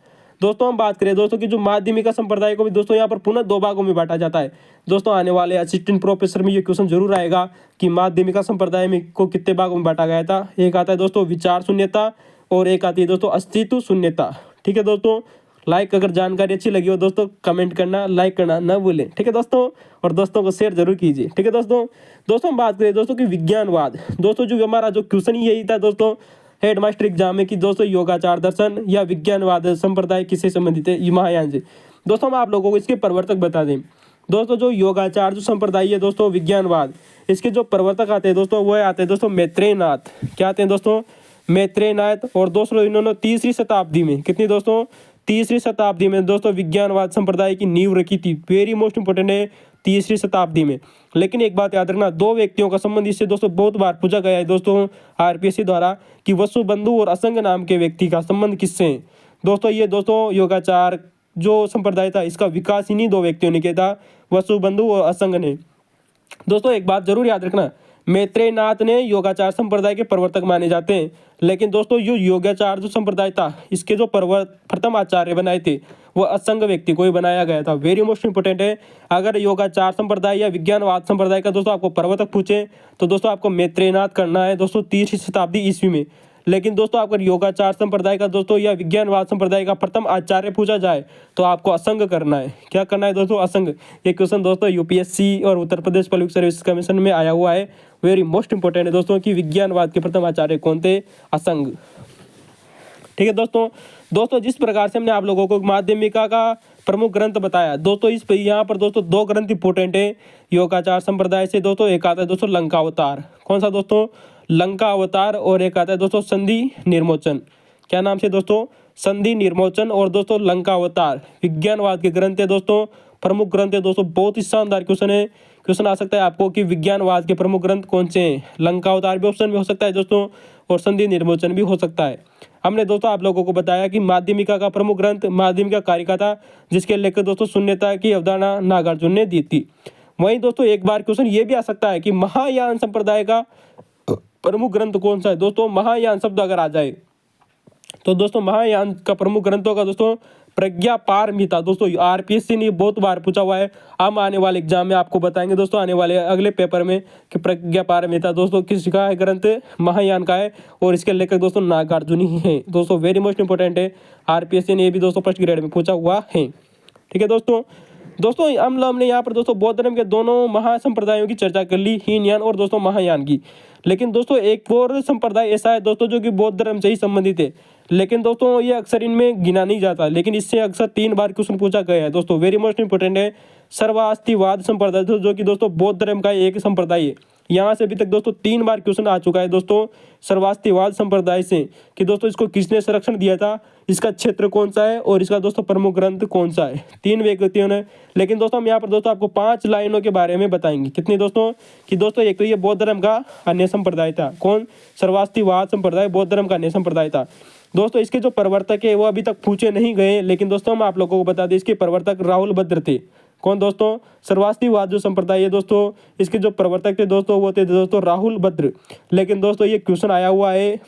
दोस्तों हम बात करें दोस्तों कि जो माध्यमिका संप्रदाय को भी दोस्तों यहाँ पर पुनः 2 भागों में बांटा जाता है। दोस्तों आने वाले असिस्टेंट प्रोफेसर में ये क्वेश्चन जरूर आएगा कि माध्यमिका संप्रदाय में को कितने भागों में बांटा गया था। एक आता है दोस्तों विचार शून्यता और एक आती है दोस्तों अस्तित्व शून्यता। ठीक है दोस्तों, लाइक अगर जानकारी अच्छी लगी हो दोस्तों कमेंट करना, लाइक करना न भूलें। ठीक है दोस्तों, और दोस्तों को शेयर जरूर कीजिए। ठीक है दोस्तों हम बात करें दोस्तों कि विज्ञानवाद। दोस्तों जो हमारा जो क्वेश्चन ही यही था दोस्तों हेड मास्टर एग्जाम में कि दोस्तों योगाचार दर्शन या विज्ञानवाद संप्रदाय किससे संबंधित है? ये महायान से। दोस्तों हम आप लोगों को इसके प्रवर्तक बता दें। दोस्तों जो योगाचार जो संप्रदाय है दोस्तों विज्ञानवाद, इसके जो प्रवर्तक आते हैं दोस्तों वो आते हैं दोस्तों मैत्रेयनाथ। क्या आते हैं दोस्तों? मैत्रेयनाथ। और दोस्तों इन्होंने 3वीं शताब्दी में, कितनी दोस्तों? 3वीं शताब्दी में दोस्तों विज्ञानवाद संप्रदाय की नींव रखी थी। वेरी मोस्ट इंपोर्टेंट है, 3री शताब्दी में। लेकिन एक बात याद रखना, दो व्यक्तियों का संबंध इससे दोस्तों बहुत बार पूछा गया है दोस्तों आरपीएससी द्वारा कि वसुबंधु और असंग नाम के व्यक्ति का संबंध किससे है। दोस्तों ये दोस्तों योगाचार जो संप्रदाय था इसका विकास इन्हीं दो व्यक्तियों ने किया था, वसुबंधु और असंग ने। दोस्तों एक बात जरूर याद रखना, मैत्रेयनाथ ने योगाचार संप्रदाय के प्रवर्तक माने जाते हैं, लेकिन दोस्तों यो योगाचार जो संप्रदाय था इसके जो प्रथम आचार्य बनाए थे वो असंग व्यक्ति को ही बनाया गया था। वेरी मोस्ट इंपोर्टेंट है, अगर योगाचार संप्रदाय या विज्ञानवाद संप्रदाय का दोस्तों आपको प्रवर्तक पूछे तो दोस्तों आपको मैत्रेयनाथ करना है दोस्तों 3री शताब्दी ईस्वी में। लेकिन दोस्तों अगर योगाचार संप्रदाय का दोस्तों या विज्ञानवाद संप्रदाय का प्रथम आचार्य पूछा जाए तो आपको असंग करना है। क्या करना है दोस्तों? असंग। ये क्वेश्चन दोस्तों यूपीएससी और Uttar Pradesh public service commission में आया हुआ है। वेरी मोस्ट इंपोर्टेंट है दोस्तों कि विज्ञानवाद के प्रथम आचार्य कौन थे? असंग। ठीक है दोस्तों जिस प्रकार से हमने आप लोगों को माध्यमिका का प्रमुख ग्रंथ बताया दोस्तों, इस यहाँ पर दोस्तों दो ग्रंथ इंपोर्टेंट है योगाचार संप्रदाय से दोस्तों। एक आता है दोस्तों लंका अवतार। कौन सा दोस्तों? लंका अवतार। और एक आता है दोस्तों संधि निर्मोचन। क्या नाम से दोस्तों? संधि निर्मोचन और दोस्तों लंका अवतार। विज्ञानवाद के ग्रंथ है दोस्तों, प्रमुख ग्रंथ है दोस्तों। बहुत ही शानदार क्वेश्चन है, क्वेश्चन आ सकता है आपको कि विज्ञानवाद के प्रमुख ग्रंथ कौन से हैं। लंका अवतार भी ऑप्शन में हो सकता है दोस्तों और संधि निर्मोचन भी हो सकता है। हमने दोस्तों आप लोगों को बताया कि माध्यमिका का प्रमुख ग्रंथ माध्यमिका कारिका था, जिसके लेकर दोस्तों शून्यता की अवधारणा नागार्जुन ने दी थी। वहीं दोस्तों एक बार क्वेश्चन ये भी आ सकता है कि महायान संप्रदाय का प्रमुख ग्रंथ कौन सा है। दोस्तों महायान शब्द अगर आ जाए तो दोस्तों महायान का प्रमुख ग्रंथ होगा दोस्तों प्रज्ञा पारमिता। दोस्तों आरपीएससी ने बहुत बार पूछा हुआ है, हम आने वाले एग्जाम में आपको बताएंगे दोस्तों आने वाले अगले पेपर में कि प्रज्ञा पारमिता दोस्तों किसका है ग्रंथ? महायान का है। और इसके लेखक दोस्तों नागार्जुन ही है दोस्तों। वेरी मोस्ट इंपोर्टेंट है, आरपीएससी ने ये भी दोस्तों फर्स्ट ग्रेड में पूछा हुआ है। ठीक है दोस्तों हमने यहाँ पर दोस्तों बौद्ध धर्म के दोनों महासंप्रदायों की चर्चा कर ली, हीनयान और दोस्तों महायान की। लेकिन दोस्तों एक और संप्रदाय ऐसा है दोस्तों जो कि बौद्ध धर्म से ही संबंधित है, लेकिन दोस्तों ये अक्सर इनमें गिना नहीं जाता, लेकिन इससे अक्सर 3 बार क्वेश्चन पूछा गया है दोस्तों। वेरी मोस्ट इंपोर्टेंट है, सर्वास्तिवाद संप्रदाय जो कि दोस्तों बौद्ध धर्म का एक संप्रदाय है। यहाँ से अभी तक दोस्तों 3 बार क्वेश्चन आ चुका है दोस्तों सर्वास्तिवाद संप्रदाय से कि दोस्तों इसको किसने संरक्षण दिया था, इसका क्षेत्र कौन सा है और इसका दोस्तों प्रमुख ग्रंथ कौन सा है। 3 व्यक्तियों ने। लेकिन दोस्तों हम यहाँ पर दोस्तों आपको 5 लाइनों के बारे में बताएंगे। कितनी दोस्तों? कि दोस्तों एक तो ये बौद्ध धर्म का अन्य संप्रदाय था। कौन? सर्वास्तिवाद संप्रदाय बौद्ध धर्म का अन्य संप्रदाय था दोस्तों। इसके जो प्रवर्तक है वो अभी तक पूछे नहीं गए, लेकिन दोस्तों हम आप लोगों को बता दें इसके प्रवर्तक राहुल भद्र थे। कौन दोस्तों? सर्वास्तिवाद जो संप्रदाय है दोस्तों इसके जो प्रवर्तक थे दोस्तों वो थे दोस्तों राहुल भद्र। लेकिन दोस्तों ये क्वेश्चन आया हुआ है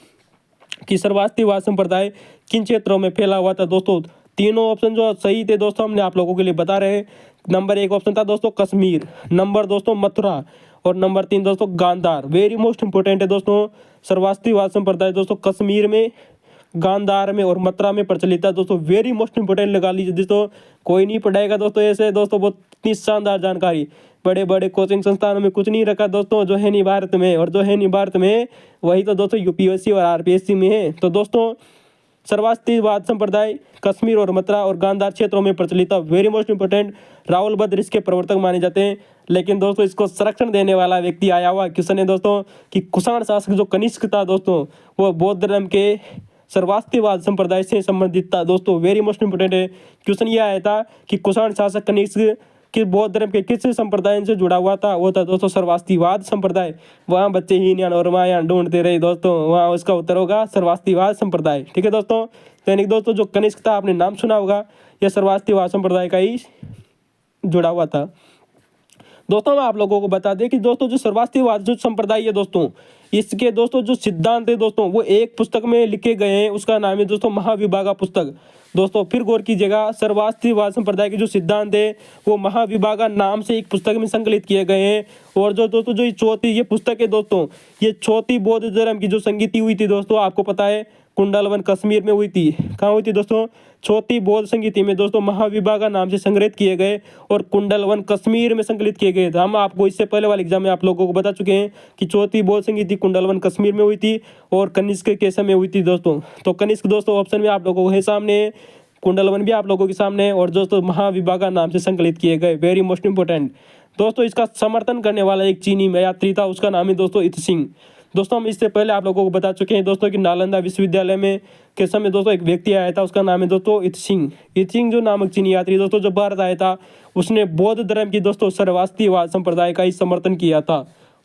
कि सर्वास्तिवाद संप्रदाय किन क्षेत्रों में फैला हुआ था दोस्तों। तीनों ऑप्शन जो सही थे दोस्तों हमने आप लोगों के लिए बता रहे हैं। नंबर 1 ऑप्शन था दोस्तों कश्मीर, नंबर दोस्तों मथुरा और नंबर 3 दोस्तों गांधार। वेरी मोस्ट इंपोर्टेंट है दोस्तों, सर्वास्तिवाद संप्रदाय दोस्तों कश्मीर में, गांधार में और मथुरा में प्रचलित है दोस्तों। वेरी मोस्ट इंपोर्टेंट लगा लीजिए दोस्तों, कोई नहीं पढ़ाएगा दोस्तों ऐसे दोस्तों। बहुत इतनी शानदार जानकारी, बड़े बड़े कोचिंग संस्थानों में कुछ नहीं रखा दोस्तों, जो है नहीं भारत में, और जो है नहीं भारत में वही तो दोस्तों यूपीएससी और आरपीएससी में है। तो दोस्तों सर्वास्तिवाद संप्रदाय कश्मीर और मथुरा और गांधार क्षेत्रों में प्रचलित है। वेरी मोस्ट इंपोर्टेंट, राहुल भद्र इसके प्रवर्तक माने जाते हैं। लेकिन दोस्तों इसको संरक्षण देने वाला व्यक्ति आया हुआ क्वेश्चन है दोस्तों कि कुषाण शासक जो कनिष्क था दोस्तों वो बौद्ध धर्म के सर्वास्तिवाद संप्रदाय से संबंधित था दोस्तों। वेरी मोस्ट इंपोर्टेंट है, क्वेश्चन ये आया था कि कुषाण शासक कनिष्क कि बौद्ध धर्म के किस संप्रदाय से जुड़ा हुआ था, वो था दोस्तों सर्वास्तिवाद संप्रदाय। वहाँ बच्चे हीनयान और महायान ढूंढते रहे दोस्तों, वहाँ उसका उत्तर होगा सर्वास्तिवाद संप्रदाय। ठीक है दोस्तों। यानी दोस्तों जो कनिष्क था आपने नाम सुना होगा, यह सर्वास्तिवाद संप्रदाय का ही जुड़ा हुआ था दोस्तों। मैं आप लोगों को बता दें कि दोस्तों जो सर्वास्तिवाद जो संप्रदाय है दोस्तों इसके दोस्तों जो सिद्धांत है दोस्तों वो एक पुस्तक में लिखे गए हैं, उसका नाम है दोस्तों महाविभागा पुस्तक। दोस्तों फिर गौर कीजिएगा, सर्वास्तिवाद संप्रदाय के जो सिद्धांत है वो महाविभागा नाम से एक पुस्तक में संकलित किए गए हैं। और जो दोस्तों जो चौथी ये पुस्तक है दोस्तों, ये चौथी बौद्ध धर्म की जो संगीति हुई थी दोस्तों, आपको पता है कुंडलवन कश्मीर में हुई थी। कहाँ हुई थी दोस्तों? चौथी बौद्ध संगीति में दोस्तों महाविभागा नाम से संग्रहित किए गए और कुंडलवन कश्मीर में संकलित किए गए थे। हम आपको इससे पहले वाले एग्जाम में आप लोगों को बता चुके हैं कि चौथी बौद्ध संगीति कुंडलवन कश्मीर में हुई थी और कनिष्क के समय हुई थी दोस्तों। तो कनिष्क दोस्तों ऑप्शन में आप लोगों के सामने, कुंडलवन भी आप लोगों के सामने, और दोस्तों महाविभागा नाम से संकलित किए गए। वेरी मोस्ट इंपोर्टेंट दोस्तों, इसका समर्थन करने वाला एक चीनी यात्री था, उसका नाम है दोस्तों इत सिंह। दोस्तों हम इससे पहले आप लोगों को बता चुके हैं दोस्तों कि नालंदा विश्वविद्यालय में के समय दोस्तों एक व्यक्ति आया था, उसका नाम है दोस्तों इत्सिंग जो नामक चीनी यात्री दोस्तों जो भारत आया था, उसने बौद्ध धर्म की दोस्तों सर्वास्तिवाद संप्रदाय का ही समर्थन किया था।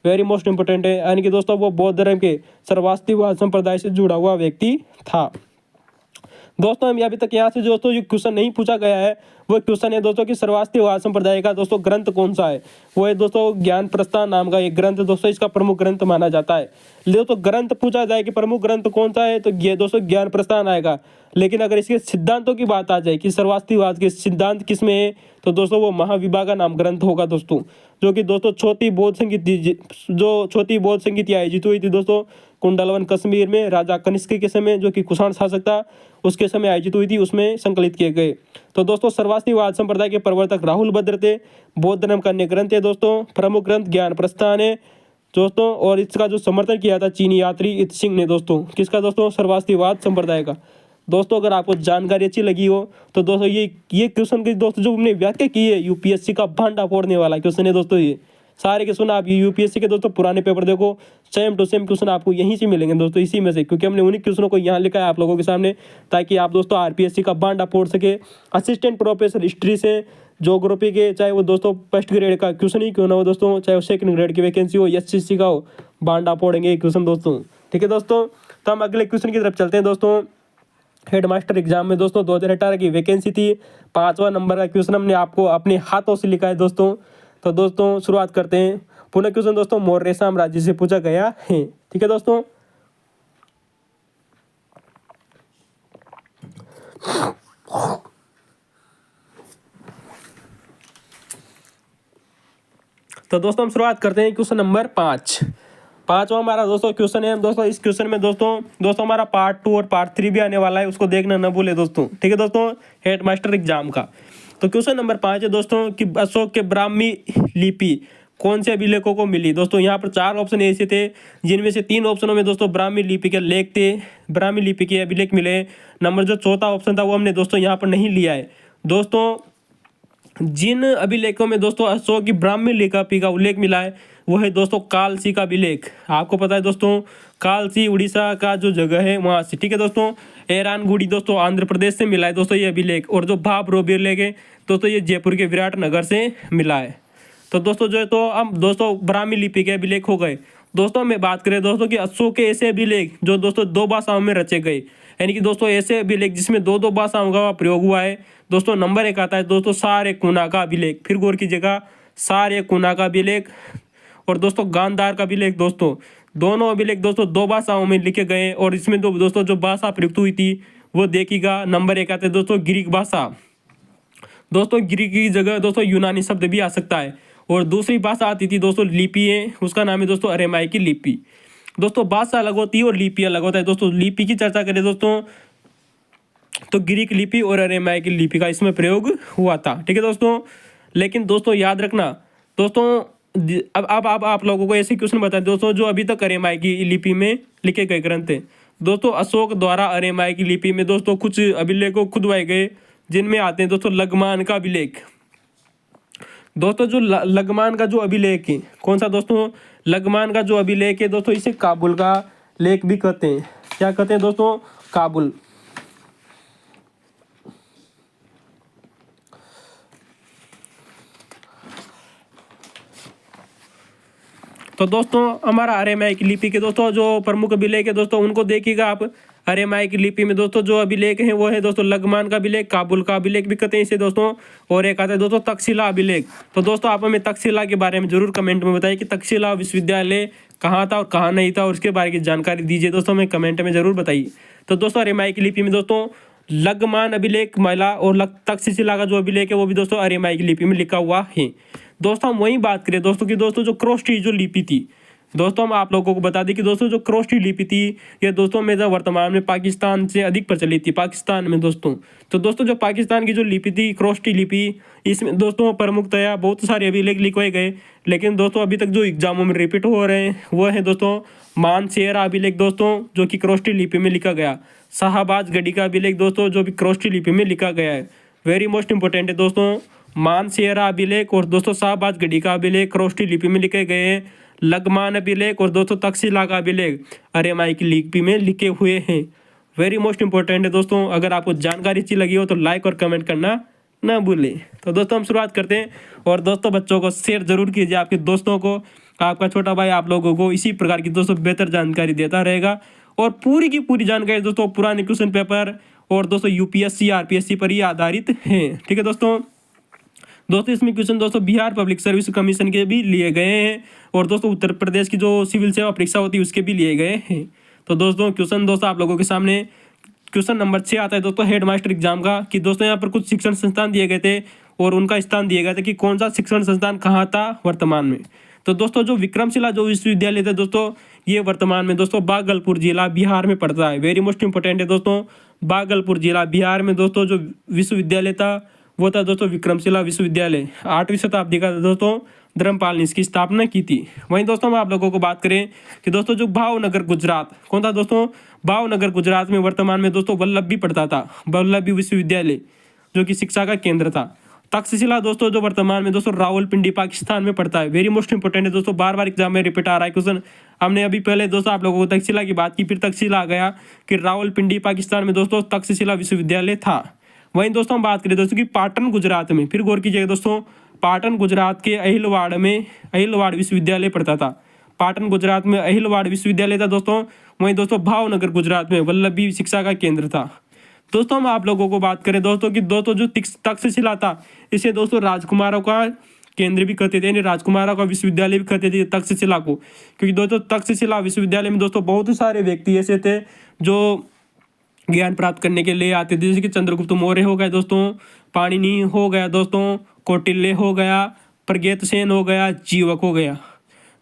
वेरी मोस्ट इंपोर्टेंट है, यानी कि दोस्तों वो बौद्ध धर्म के सर्वास्तिवाद संप्रदाय से जुड़ा हुआ व्यक्ति था। दोस्तों हम अभी तक यहाँ से दोस्तों जो क्वेश्चन नहीं पूछा गया है वो क्वेश्चन है दोस्तों कि सर्वास्तिवाद संप्रदाय का दोस्तों ग्रंथ कौन सा है। वो है दोस्तों ज्ञान प्रस्थान नाम का एक ग्रंथ, दोस्तों इसका प्रमुख ग्रंथ माना जाता है। दोस्तों ग्रंथ पूछा जाए कि प्रमुख ग्रंथ कौन सा है तो ये दोस्तों ज्ञान प्रस्थान आएगा। लेकिन अगर इसके सिद्धांतों की बात आ जाए कि सर्वास्तिवाद के सिद्धांत किसमें है तो दोस्तों वो महाविभागा नाम ग्रंथ होगा दोस्तों, जो कि दोस्तों चौथी बौद्ध संगीत आयोजित हुई थी दोस्तों कुंडलवन कश्मीर में राजा कनिष्क के समय, जो कि कुषाण शासक था उसके समय आयोजित हुई थी, उसमें संकलित किए गए। तो दोस्तों सर्वास्तिवाद संप्रदाय के प्रवर्तक राहुल भद्र थे। बौद्ध धर्म का अन्य ग्रंथ है दोस्तों, प्रमुख ग्रंथ ज्ञान प्रस्थान है दोस्तों, और इसका जो समर्थन किया था चीनी यात्री इत्सिंग ने दोस्तों, किसका दोस्तों सर्वास्तिवाद संप्रदाय का। दोस्तों अगर आपको जानकारी अच्छी लगी हो तो दोस्तों ये क्वेश्चन की दोस्तों जो हमने व्याख्या की है यूपीएससी का भांडा फोड़ने वाला क्वेश्चन है दोस्तों। ये सारे क्वेश्चन आप यूपीएससी के दोस्तों पुराने पेपर देखो, सेम टू सेम क्वेश्चन आपको यहीं से मिलेंगे दोस्तों, इसी में से, क्योंकि हमने उन्हीं क्वेश्चनों को यहाँ लिखा है आप लोगों के सामने, ताकि आप दोस्तों आरपीएससी का भांडा फोड़ सके। असिस्टेंट प्रोफेसर हिस्ट्री से ज्योग्राफी के, चाहे वो दोस्तों फर्स्ट ग्रेड का क्वेश्चन ही क्यों ना हो दोस्तों, चाहे वो सेकंड ग्रेड की वैकेंसी हो, एसएससी का हो, भांडा फोड़ेंगे क्वेश्चन दोस्तों। ठीक है दोस्तों, तो हम अगले क्वेश्चन की तरफ चलते हैं दोस्तों। हेडमास्टर एग्जाम में दोस्तों 2018 की वैकेंसी थी, 5वां नंबर का क्वेश्चन हमने आपको अपने हाथों से लिखा है दोस्तों। तो दोस्तों शुरुआत करते हैं। पुनः क्वेश्चन दोस्तों मौर्य साम्राज्य से पूछा गया है। ठीक है दोस्तों, तो दोस्तों हम शुरुआत करते हैं क्वेश्चन नंबर 5वां हमारा दोस्तों क्वेश्चन है दोस्तों। इस क्वेश्चन में दोस्तों हमारा पार्ट 2 और पार्ट 3 भी आने वाला है, उसको देखना न भूले दोस्तों। ठीक है दोस्तों, हेडमास्टर एग्जाम का। तो क्वेश्चन नंबर 5 है दोस्तों कि अशोक के ब्राह्मी लिपि कौन से अभिलेखों को मिली। दोस्तों यहाँ पर 4 ऑप्शन ऐसे थे, जिनमें से 3 ऑप्शनों में दोस्तों ब्राह्मी लिपि के लेख थे, ब्राह्मी लिपि के अभिलेख मिले। नंबर जो चौथा ऑप्शन था वो हमने दोस्तों यहाँ पर नहीं लिया है। दोस्तों जिन अभिलेखों में दोस्तों अशोक की ब्राह्मी लिपि का उल्लेख मिला है वो है दोस्तों कालसी का अभिलेख। आपको पता है दोस्तों कालसी उड़ीसा का जो जगह है वहाँ से। ठीक है दोस्तों, एरानगुड़ी दोस्तों आंध्र प्रदेश से मिला है दोस्तों ये अभिलेख, और जो भाभरोबी अभिलेख है दोस्तों ये जयपुर के विराट नगर से मिला है। तो दोस्तों जो है तो हम दोस्तों ब्राह्मी लिपि के अभिलेख हो गए। दोस्तों में बात करें दोस्तों कि अशोक के ऐसे अभिलेख जो दोस्तों 2 भाषाओं में रचे गए, यानी कि दोस्तों ऐसे अभिलेख जिसमें 2 भाषाओं का प्रयोग हुआ है। दोस्तों नंबर 1 आता है दोस्तों सारेकुना का अभिलेख, फिर गौर कीजिएगा, सारेकुना का अभिलेख, और दोस्तों गांधार का अभिलेख। दोस्तों दोनों अभिलेख दोस्तों 2 भाषाओं में लिखे गए, और इसमें दोस्तों जो भाषा प्रयुक्त हुई थी वो देखिएगा। नंबर 1 आता है दोस्तों ग्रीक भाषा। दोस्तों ग्रीक की जगह दोस्तों यूनानी शब्द भी आ सकता है। और दूसरी भाषा आती थी दोस्तों लिपि है, उसका नाम है दोस्तों अरेमाई की लिपि। दोस्तों भाषा अलग होती है और लिपि अलग होता है। दोस्तों लिपि की चर्चा करें दोस्तों तो ग्रीक लिपि और अरेमाई की लिपि का इसमें प्रयोग हुआ था। ठीक है दोस्तों, लेकिन दोस्तों याद रखना दोस्तों, अब आप लोगों को ऐसे क्वेश्चन बताए दोस्तों जो अभी तक अरेमाई की लिपि में लिखे गए ग्रंथ हैं। दोस्तों अशोक द्वारा अरेमाई की लिपि में दोस्तों कुछ अभिलेखों खुदवाए गए, जिनमें आते हैं दोस्तों लगमान का अभिलेख। दोस्तों जो लगमान का जो अभिलेख है कौन सा दोस्तों, लगमान का जो अभिलेख है दोस्तों इसे काबुल का लेख भी कहते हैं। क्या कहते हैं दोस्तों, काबुल। तो दोस्तों हमारा अरेमाई की लिपि के दोस्तों जो प्रमुख अभिलेख है दोस्तों उनको देखिएगा आप। अरेमाई की लिपि में दोस्तों जो अभिलेख हैं वो है दोस्तों लगमान का अभिलेख, काबुल का अभिलेख भी कहते हैं इसे दोस्तों, और एक आता है दोस्तों तक्षशिला अभिलेख। तो दोस्तों आप हमें तक्षशिला के बारे में जरूर कमेंट में बताइए कि तक्षशिला विश्वविद्यालय कहाँ था और कहाँ नहीं था, और उसके बारे की जानकारी दीजिए दोस्तों, हमें कमेंट में जरूर बताइए। तो दोस्तों अरेमाई की लिपि में दोस्तों लगमान अभिलेख महिला और तक्षशिला का जो अभिलेख है वो भी दोस्तों अरेमाई की लिपि में लिखा हुआ है। दोस्तों हम वही बात करें दोस्तों कि दोस्तों जो क्रोस्टी जो लिपि थी, दोस्तों हम आप लोगों को बता दें कि दोस्तों जो क्रोस्टी लिपि थी ये दोस्तों में वर्तमान में पाकिस्तान से अधिक प्रचलित थी, पाकिस्तान में दोस्तों। तो दोस्तों जो पाकिस्तान की जो लिपि थी क्रोस्टी लिपि, इसमें दोस्तों प्रमुखतया बहुत सारे अभिलेख लिखवाए गए, लेकिन दोस्तों अभी तक जो एग्जामों में रिपीट हो रहे हैं वो है दोस्तों मानसेरा अभिलेख दोस्तों, जो कि क्रोस्टी लिपि में लिखा गया। शाहबाज गढ़ी का अभिलेख दोस्तों जो भी क्रोस्टी लिपि में लिखा गया है। वेरी मोस्ट इंपॉर्टेंट है दोस्तों, मानसेरा अभिलेख और दोस्तों शाहबाज गढ़ी का अभिलेख क्रोस्टी लिपि में लिखे गए हैं, लगमान अभिलेख और दोस्तों तक्षशिला का अभिलेख आर्यमाई की लिपि में लिखे हुए हैं। वेरी मोस्ट इंपॉर्टेंट है दोस्तों। अगर आपको जानकारी अच्छी लगी हो तो लाइक और कमेंट करना ना भूलें। तो दोस्तों हम शुरुआत करते हैं। और दोस्तों बच्चों को शेयर जरूर कीजिए आपके दोस्तों को। आपका छोटा भाई आप लोगों को इसी प्रकार की दोस्तों बेहतर जानकारी देता रहेगा। और पूरी की पूरी जानकारी दोस्तों पुराने क्वेश्चन पेपर और दोस्तों यूपीएससी आरपीएससी पर ही आधारित है। ठीक है दोस्तों। इसमें क्वेश्चन दोस्तों बिहार पब्लिक सर्विस कमीशन के भी लिए गए हैं और दोस्तों उत्तर प्रदेश की जो सिविल सेवा परीक्षा होती है उसके भी लिए गए हैं। तो दोस्तों क्वेश्चन दोस्तों आप लोगों के सामने क्वेश्चन नंबर 6 आता है दोस्तों हेड मास्टर एग्जाम का, कि दोस्तों यहाँ पर कुछ शिक्षण संस्थान दिए गए थे और उनका स्थान दिए गए थे कि कौन सा शिक्षण संस्थान कहाँ था वर्तमान में। तो दोस्तों जो विक्रमशिला जो विश्वविद्यालय था दोस्तों ये वर्तमान में दोस्तों भागलपुर जिला बिहार में पड़ता है। वेरी मोस्ट इंपॉर्टेंट है दोस्तों। भागलपुर जिला बिहार में दोस्तों जो विश्वविद्यालय था वो था दोस्तों विक्रमशिला विश्वविद्यालय। 8वीं शताब्दी का दोस्तों धर्मपाल ने इसकी स्थापना की थी। वहीं दोस्तों हम आप लोगों को बात करें कि दोस्तों जो भावनगर गुजरात कौन था दोस्तों, भावनगर गुजरात में वर्तमान में दोस्तों वल्लभी पढ़ता था, वल्लभी विश्वविद्यालय जो कि शिक्षा का केंद्र था। तक्षशिला दोस्तों जो वर्तमान में दोस्तों रावलपिंडी पाकिस्तान में पड़ता है। वेरी मोस्ट इंपॉर्टेंट है दोस्तों, बार बार एग्जाम में रिपीट आ रहा है क्वेश्चन। हमने अभी पहले दोस्तों आप लोगों को तक्षशिला की बात की, फिर तक्षशिला आ गया कि रावलपिंडी पाकिस्तान में दोस्तों तक्षशिला विश्वविद्यालय था। वहीं दोस्तों हम बात करें दोस्तों कि पाटन गुजरात में, फिर गौर कीजिएगा दोस्तों, पाटन गुजरात के अहिलवाड़ में अहिलवाड़ विश्वविद्यालय पड़ता था। पाटन गुजरात में अहिलवाड़ विश्वविद्यालय था दोस्तों। वहीं दोस्तों भावनगर गुजरात में वल्लभी शिक्षा का केंद्र था। दोस्तों हम आप लोगों को बात करें दोस्तों कि दोस्तों जो तक्षशिला था इसे दोस्तों राजकुमारों का केंद्र भी कहते थे, यानी राजकुमारों का विश्वविद्यालय भी कहते थे तक्षशिला को, क्योंकि दोस्तों तक्षशिला विश्वविद्यालय में दोस्तों बहुत सारे व्यक्ति ऐसे थे जो ज्ञान प्राप्त करने के लिए आते थे, जैसे कि चंद्रगुप्त मौर्य हो गए दोस्तों, पाणिनि हो गया दोस्तों, कौटिल्य हो गया, प्रगेतसेन हो गया, जीवक हो गया।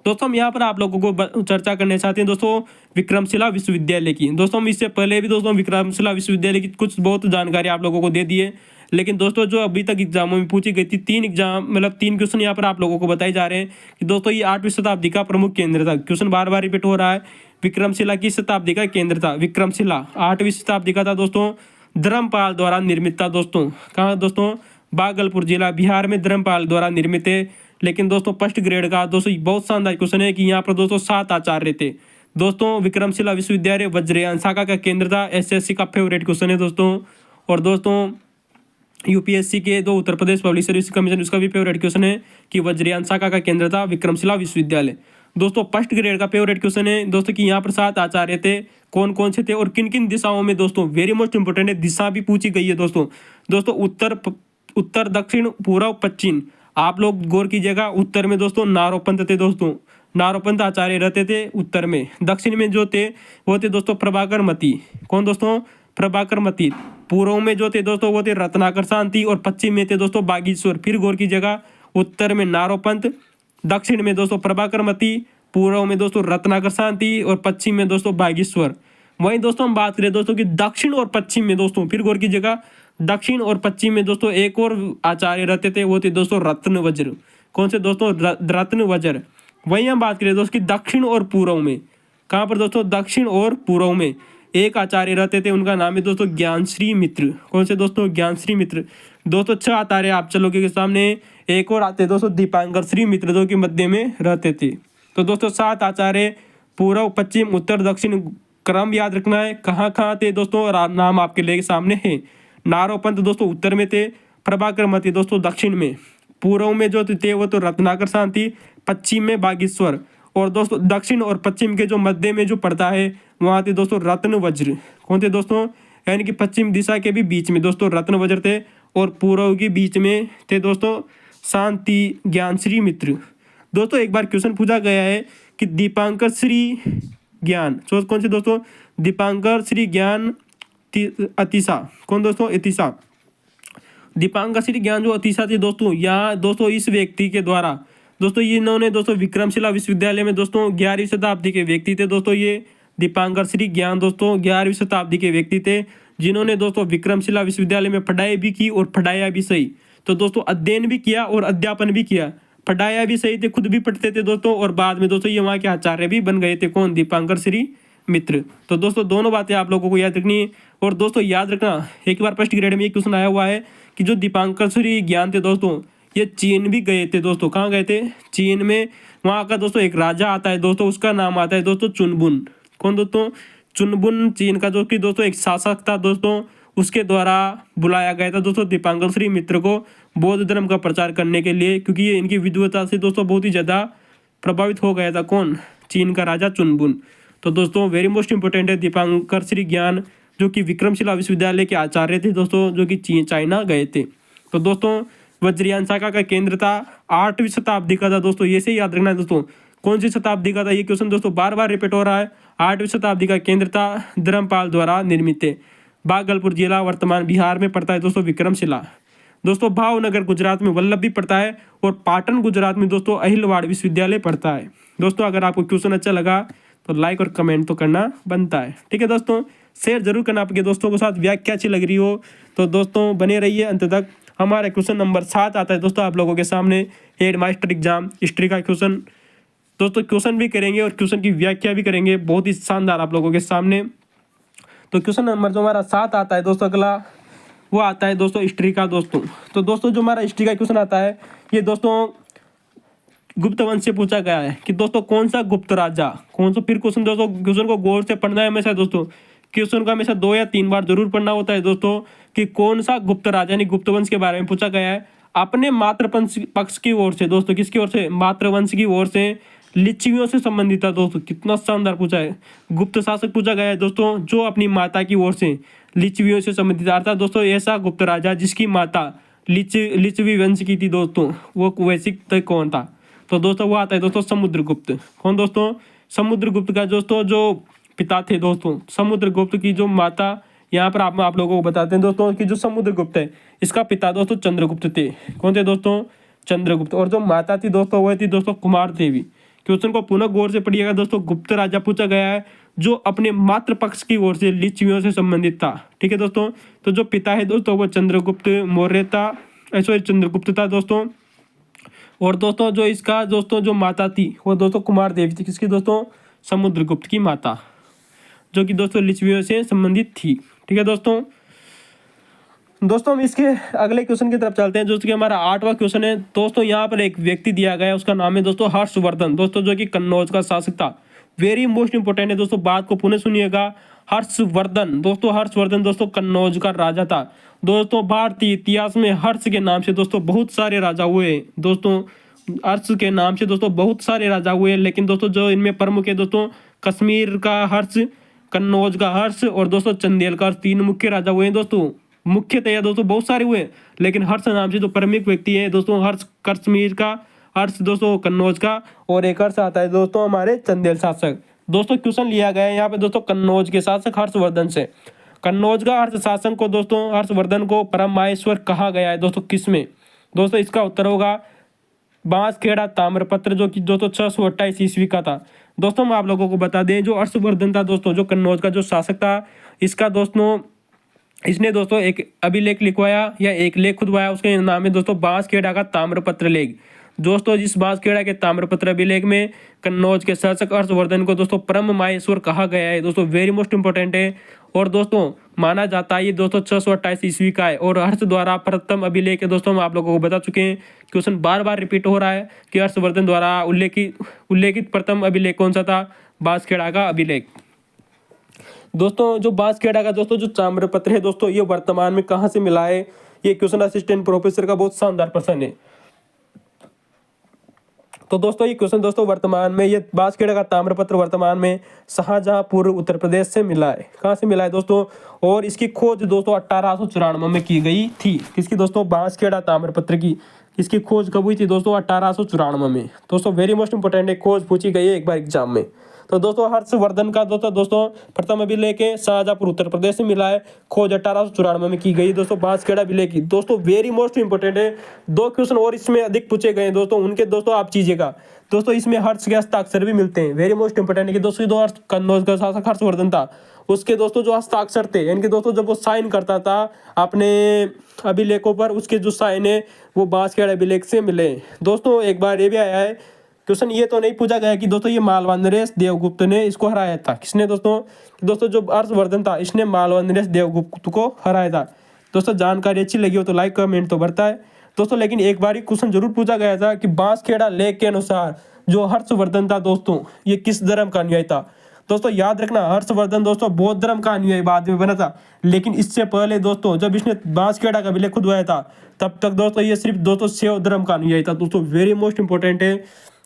दोस्तों हम यहाँ पर आप लोगों को चर्चा करना चाहते हैं दोस्तों विक्रमशिला विश्वविद्यालय की। दोस्तों हम इससे पहले भी दोस्तों विक्रमशिला विश्वविद्यालय की कुछ बहुत जानकारी आप लोगों को दे दी है, लेकिन दोस्तों जो अभी तक एग्जामों में पूछी गई थी 3 क्वेश्चन यहाँ पर आप लोगों को बताए जा रहे हैं कि दोस्तों ये 8वीं शताब्दी का प्रमुख केंद्र था। क्वेश्चन बार बार रिपीट हो रहा है, विक्रमशिला की शताब्दी का केंद्र था। विक्रमशिला 8वीं शताब्दी का था दोस्तों, धर्मपाल द्वारा निर्मित था दोस्तों। कहाँ दोस्तों, भागलपुर जिला बिहार में धर्मपाल द्वारा निर्मित है। लेकिन दोस्तों फर्स्ट ग्रेड का दोस्तों बहुत शानदार क्वेश्चन है कि यहाँ पर दोस्तों 7 आचार्य थे दोस्तों। विक्रमशिला विश्वविद्यालय वज्रयान शाखा का केंद्र था। एसएससी का फेवरेट क्वेश्चन है दोस्तों। और दोस्तों यूपीएससी के दो Uttar Pradesh public service commission उसका भी फेवरेट क्वेश्चन है कि वज्रयान शाखा का केंद्र था विक्रमशिला विश्वविद्यालय। दोस्तों फर्स्ट ग्रेड का फेवरेट क्वेश्चन है दोस्तों कि यहाँ पर 7 आचार्य थे, कौन कौन से थे और किन किन दिशाओं में दोस्तों। वेरी मोस्ट इंपोर्टेंट है, दिशा भी पूछी गई है दोस्तों। उत्तर दक्षिण पूर्व पश्चिम। आप लोग गौर कीजिएगा, उत्तर में दोस्तों नारोपंथ थे दोस्तों, नारोपंथ आचार्य रहते थे उत्तर में। दक्षिण में जो थे वो थे दोस्तों प्रभाकर मती, कौन दोस्तों, प्रभाकर मती। पूर्व में जो थे दोस्तों वो थे रत्नाकर शांति और पश्चिम में थे दोस्तों बागीश्वर। फिर गौर कीजिएगा, उत्तर में नारोपंथ, दक्षिण में दोस्तों प्रभाकर मती, पूर्व में दोस्तों रत्नाकर शांति और पश्चिम में दोस्तों बागीश्वर। वहीं दोस्तों हम बात करें दोस्तों कि दक्षिण और पश्चिम में दोस्तों, फिर गौर कीजिएगा, दक्षिण और पश्चिम में दोस्तों एक और आचार्य रहते थे, वो थे दोस्तों रत्न वज्र। कौन से दोस्तों, रत्न वज्र। वहीं हम बात करें दोस्तों कि दक्षिण और पूर्व में, कहाँ पर दोस्तों, दक्षिण और पूर्व में एक आचार्य रहते थे, उनका नाम है दोस्तों ज्ञानश्री मित्र। कौन से दोस्तों, ज्ञानश्री मित्र। दोस्तों 6 आचार्य आप चलोगे के सामने, एक और आते दोस्तों दीपांकर श्री मित्र जो कि मध्य में रहते थे। तो दोस्तों 7 आचार्य, पूर्व पश्चिम उत्तर दक्षिण, क्रम याद रखना है कहाँ कहाँ थे दोस्तों, और नाम आपके लिए सामने है। नारोपंथ दोस्तों उत्तर में थे, प्रभाकर मती दोस्तों दक्षिण में, पूर्व में जो थे वो तो रत्नाकर शांति, पश्चिम में बागेश्वर, और दोस्तों दक्षिण और पश्चिम के जो मध्य में जो पड़ता है वहाँ थे दोस्तों रत्न वज्र। कौन थे दोस्तों, यानी कि पश्चिम दिशा के भी बीच में दोस्तों रत्न वज्र थे और पूर्व के बीच में थे दोस्तों शांति ज्ञानश्री मित्र। दोस्तों एक बार क्वेश्चन पूछा गया है कि दीपांकर श्री ज्ञान, कौन से दोस्तों, दीपांकर श्री ज्ञान अतिशा, कौन दोस्तों, अतिशा। दीपांकर श्री ज्ञान जो अतिशा थे दोस्तों, यहाँ दोस्तों इस व्यक्ति के द्वारा दोस्तों ये इन्होंने दोस्तों विक्रमशिला विश्वविद्यालय में दोस्तों 11वीं शताब्दी के व्यक्ति थे दोस्तों। ये दीपांकर श्री ज्ञान दोस्तों 11वीं शताब्दी के व्यक्ति थे, जिन्होंने दोस्तों विक्रमशिला विश्वविद्यालय में पढ़ाई भी की और पढ़ाया भी सही। तो दोस्तों अध्ययन भी किया और अध्यापन भी किया, पढ़ाया भी सही थे, खुद भी पढ़ते थे दोस्तों, और बाद में दोस्तों ये वहाँ के आचार्य भी बन गए थे। कौन, दीपांकर श्री मित्र। तो दोस्तों दोनों बातें आप लोगों को याद रखनी है। और दोस्तों याद रखना, एक बार फर्स्ट ग्रेड में एक क्वेश्चन आया हुआ है कि जो दीपांकर श्री ज्ञान थे दोस्तों, ये चीन भी गए थे दोस्तों। कहाँ गए थे? चीन में। वहाँ का दोस्तों एक राजा आता है दोस्तों, उसका नाम आता है दोस्तों चुनबुन। कौन दोस्तों? चुनबुन चीन का जो कि दोस्तों एक शासक था दोस्तों, उसके द्वारा बुलाया गया था दोस्तों दीपांकर श्री मित्र को बौद्ध धर्म का प्रचार करने के लिए, क्योंकि ये इनकी विद्वता से दोस्तों बहुत ही ज़्यादा प्रभावित हो गया था। कौन? चीन का राजा चुनबुन। तो दोस्तों वेरी मोस्ट इंपोर्टेंट है दीपांकर श्री ज्ञान, जो कि विक्रमशिला विश्वविद्यालय के आचार्य थे दोस्तों, जो कि चाइना गए थे। तो दोस्तों वज्रयान शाखा का केंद्र था 8वीं शताब्दी का था दोस्तों, ये से याद रखना है दोस्तों। कौन सी शताब्दी का था? ये क्वेश्चन दोस्तों बार बार रिपीट हो रहा है। 8वीं शताब्दी का केंद्र था, धर्मपाल द्वारा निर्मित है। भागलपुर जिला वर्तमान बिहार में पड़ता है दोस्तों, विक्रमशिला। दोस्तों भावनगर गुजरात में वल्लभ भी पड़ता है, और पाटन गुजरात में दोस्तों अहिलवाड़ विश्वविद्यालय पड़ता है। दोस्तों अगर आपको क्वेश्चन अच्छा लगा तो लाइक और कमेंट तो करना बनता है, ठीक है दोस्तों। शेयर जरूर करना आपके दोस्तों के साथ। व्याख्या अच्छी लग रही हो तो दोस्तों बने रहिए अंत तक। हमारा क्वेश्चन नंबर 7 आता है दोस्तों आप लोगों के सामने, हेड मास्टर एग्जाम हिस्ट्री का क्वेश्चन। दोस्तों क्वेश्चन भी करेंगे और क्वेश्चन की व्याख्या भी करेंगे, बहुत ही शानदार आप लोगों के सामने। तो क्वेश्चन नंबर जो हमारा 7 आता है दोस्तों अगला, वो आता है दोस्तों हिस्ट्री का दोस्तों। तो दोस्तों जो हमारा हिस्ट्री का क्वेश्चन आता है, ये दोस्तों गुप्त वंश से पूछा गया है कि दोस्तों कौन सा गुप्त राजा, कौन सा। फिर क्वेश्चन दोस्तों क्वेश्चन को गौर से पढ़ना है हमेशा दोस्तों। क्वेश्चन को हमेशा 2 या 3 बार जरूर पढ़ना होता है दोस्तों, कि कौन सा गुप्त राजा यानी गुप्त वंश के बारे में पूछा गया है अपने मातृ पक्ष की ओर से दोस्तों। किसकी ओर से? मातृवंश की ओर से, लिच्छवियों से संबंधित था दोस्तों। कितना शानदार पूछा है। गुप्त शासक पूछा गया है दोस्तों जो अपनी माता की ओर से लिच्छवियों से संबंधित, अर्थात दोस्तों ऐसा गुप्त राजा जिसकी माता लिच्छवी वंश की थी दोस्तों, वो वैश्विक तक कौन था? तो दोस्तों वो आता है दोस्तों समुद्रगुप्त। कौन दोस्तों? समुद्रगुप्त का दोस्तों जो पिता थे दोस्तों, समुद्रगुप्त की जो माता, यहाँ पर आप लोगों को बताते हैं दोस्तों कि जो समुद्रगुप्त है इसका पिता दोस्तों चंद्रगुप्त थे। कौन थे दोस्तों? चंद्रगुप्त। और जो माता थी दोस्तों वो थी दोस्तों कुमार देवी। क्वेश्चन को पुनः गौर से पढ़िएगा दोस्तों। गुप्त राजा पूछा गया है जो अपने मातृपक्ष की ओर से लिच्छवियों से संबंधित था, ठीक है दोस्तों। तो जो पिता है दोस्तों वो चंद्रगुप्त मौर्य था, सॉरी चंद्रगुप्त था दोस्तों। और दोस्तों जो इसका दोस्तों जो माता थी वो दोस्तों कुमार देवी थी। किसकी दोस्तों? समुद्रगुप्त की माता, जो कि दोस्तों लिच्छवियों से संबंधित थी, ठीक है दोस्तों। दोस्तों हम इसके अगले क्वेश्चन की तरफ चलते हैं, जो कि हमारा 8वां क्वेश्चन है दोस्तों। यहाँ पर एक व्यक्ति दिया गया है, उसका नाम है दोस्तों हर्षवर्धन दोस्तों, जो कि कन्नौज का शासक था। वेरी मोस्ट इंपोर्टेंट है दोस्तों, बात को पुनः सुनिएगा। हर्षवर्धन दोस्तों कन्नौज का राजा था दोस्तों। भारतीय इतिहास में हर्ष के नाम से दोस्तों बहुत सारे राजा हुए दोस्तों, हर्ष के नाम से दोस्तों बहुत सारे राजा हुए, लेकिन दोस्तों जो इनमें प्रमुख है दोस्तों कश्मीर का हर्ष, कन्नौज का हर्ष और दोस्तों चंदेल का हर्ष, 3 मुख्य राजा हुए हैं दोस्तों। मुख्यतः दोस्तों बहुत सारे हुए, लेकिन हर्ष नाम से जो प्रमुख व्यक्ति है दोस्तों, हर्ष कश्मीर का, हर्ष दोस्तों कन्नौज का, और एक हर्ष आता है दोस्तों हमारे चंदेल शासक। दोस्तों क्वेश्चन लिया गया है यहाँ पे दोस्तों कन्नौज के शासक हर्षवर्धन से। कन्नौज का हर्ष शासक को दोस्तों हर्षवर्धन को परम माहेश्वर कहा गया है दोस्तों, किसमें? दोस्तों इसका उत्तर होगा बांसखेड़ा ताम्रपत्र, जो कि दोस्तों 628 ईस्वी का था। दोस्तों हम आप लोगों को बता दें जो हर्षवर्धन था दोस्तों, जो कन्नौज का जो शासक था, इसका दोस्तों इसने दोस्तों एक अभिलेख लिखवाया या एक लेख खुदवाया, उसके नाम है दोस्तों बांसखेड़ा का ताम्रपत्र लेख। दोस्तों जिस बांसखेड़ा के ताम्रपत्र अभिलेख में कन्नौज के शासक हर्षवर्धन को दोस्तों परम माहेश्वर कहा गया है दोस्तों, वेरी मोस्ट इंपोर्टेंट है। और दोस्तों माना जाता है ये दोस्तों 628 ईस्वी का है, और हर्ष द्वारा प्रथम अभिलेख है दोस्तों, हम आप लोगों को बता चुके हैं। क्वेश्चन बार बार रिपीट हो रहा है कि हर्षवर्धन द्वारा उल्लेखित प्रथम अभिलेख कौन सा था? बांसखेड़ा का अभिलेख। दोस्तों जो बांसखेड़ा का दोस्तों जो ताम्रपत्र है दोस्तों, ये वर्तमान में कहाँ से मिला है? ये क्वेश्चन असिस्टेंट प्रोफेसर का बहुत शानदार प्रश्न है। तो दोस्तों ये क्वेश्चन दोस्तों वर्तमान में ये बांसखेड़ा का ताम्रपत्र वर्तमान में शाहजहांपुर उत्तर प्रदेश से मिला है। कहाँ से मिला है दोस्तों? और इसकी खोज दोस्तों 1894 में की गई थी। किसकी दोस्तों? बांसखेड़ा ताम्रपत्र की। इसकी खोज कब हुई थी दोस्तों? 1894 में। दोस्तों वेरी मोस्ट इंपोर्टेंट है, खोज पूछी गई है एक बार एग्जाम में। तो दोस्तों हर्षवर्धन का दोस्तों प्रथम अभिलेख है शाहजहांपुर उत्तर प्रदेश से मिला है, खोज 1894 में की गई दोस्तों बांसखेड़ा अभिलेख की। दोस्तों वेरी मोस्ट इंपोर्टेंट है, 2 क्वेश्चन और इसमें अधिक पूछे गए दोस्तों, उनके दोस्तों आप चीजिएगा। दोस्तों इसमें हर्ष के हस्ताक्षर भी मिलते हैं, वेरी मोस्ट इंपोर्टेंट है कि दोस्तों जो कन्नौज का शासक हर्षवर्धन था उसके दोस्तों जो हस्ताक्षर थे, इनके दोस्तों जब वो साइन करता था अपने अभिलेखों पर, उसके जो साइन है वो बांसखेड़ा अभिलेख से मिले। दोस्तों एक बार ये भी आया है क्वेश्चन, ये तो नहीं पूछा गया कि दोस्तों ये मालवा नरेश देवगुप्त ने इसको हराया था। किसने दोस्तों जो हर्षवर्धन था इसने मालवा नरेश देवगुप्त को हराया था। दोस्तों जानकारी अच्छी लगी हो तो लाइक कमेंट तो बढ़ता है। दोस्तों। लेकिन एक बार क्वेश्चन जरूर पूछा गया था कि बांसखेड़ा लेख के अनुसार जो हर्षवर्धन था दोस्तों, ये किस धर्म का अनुयायी था। दोस्तों याद रखना, हर्षवर्धन दोस्तों बौद्ध धर्म का अनुयायी बाद में बना था, लेकिन इससे पहले दोस्तों जब इसने बांसखेड़ा का अभिलेख खुदवाया था तब तक दोस्तों ये सिर्फ दोस्तों शैव धर्म का अनुयायी था दोस्तों। वेरी मोस्ट इंपॉर्टेंट है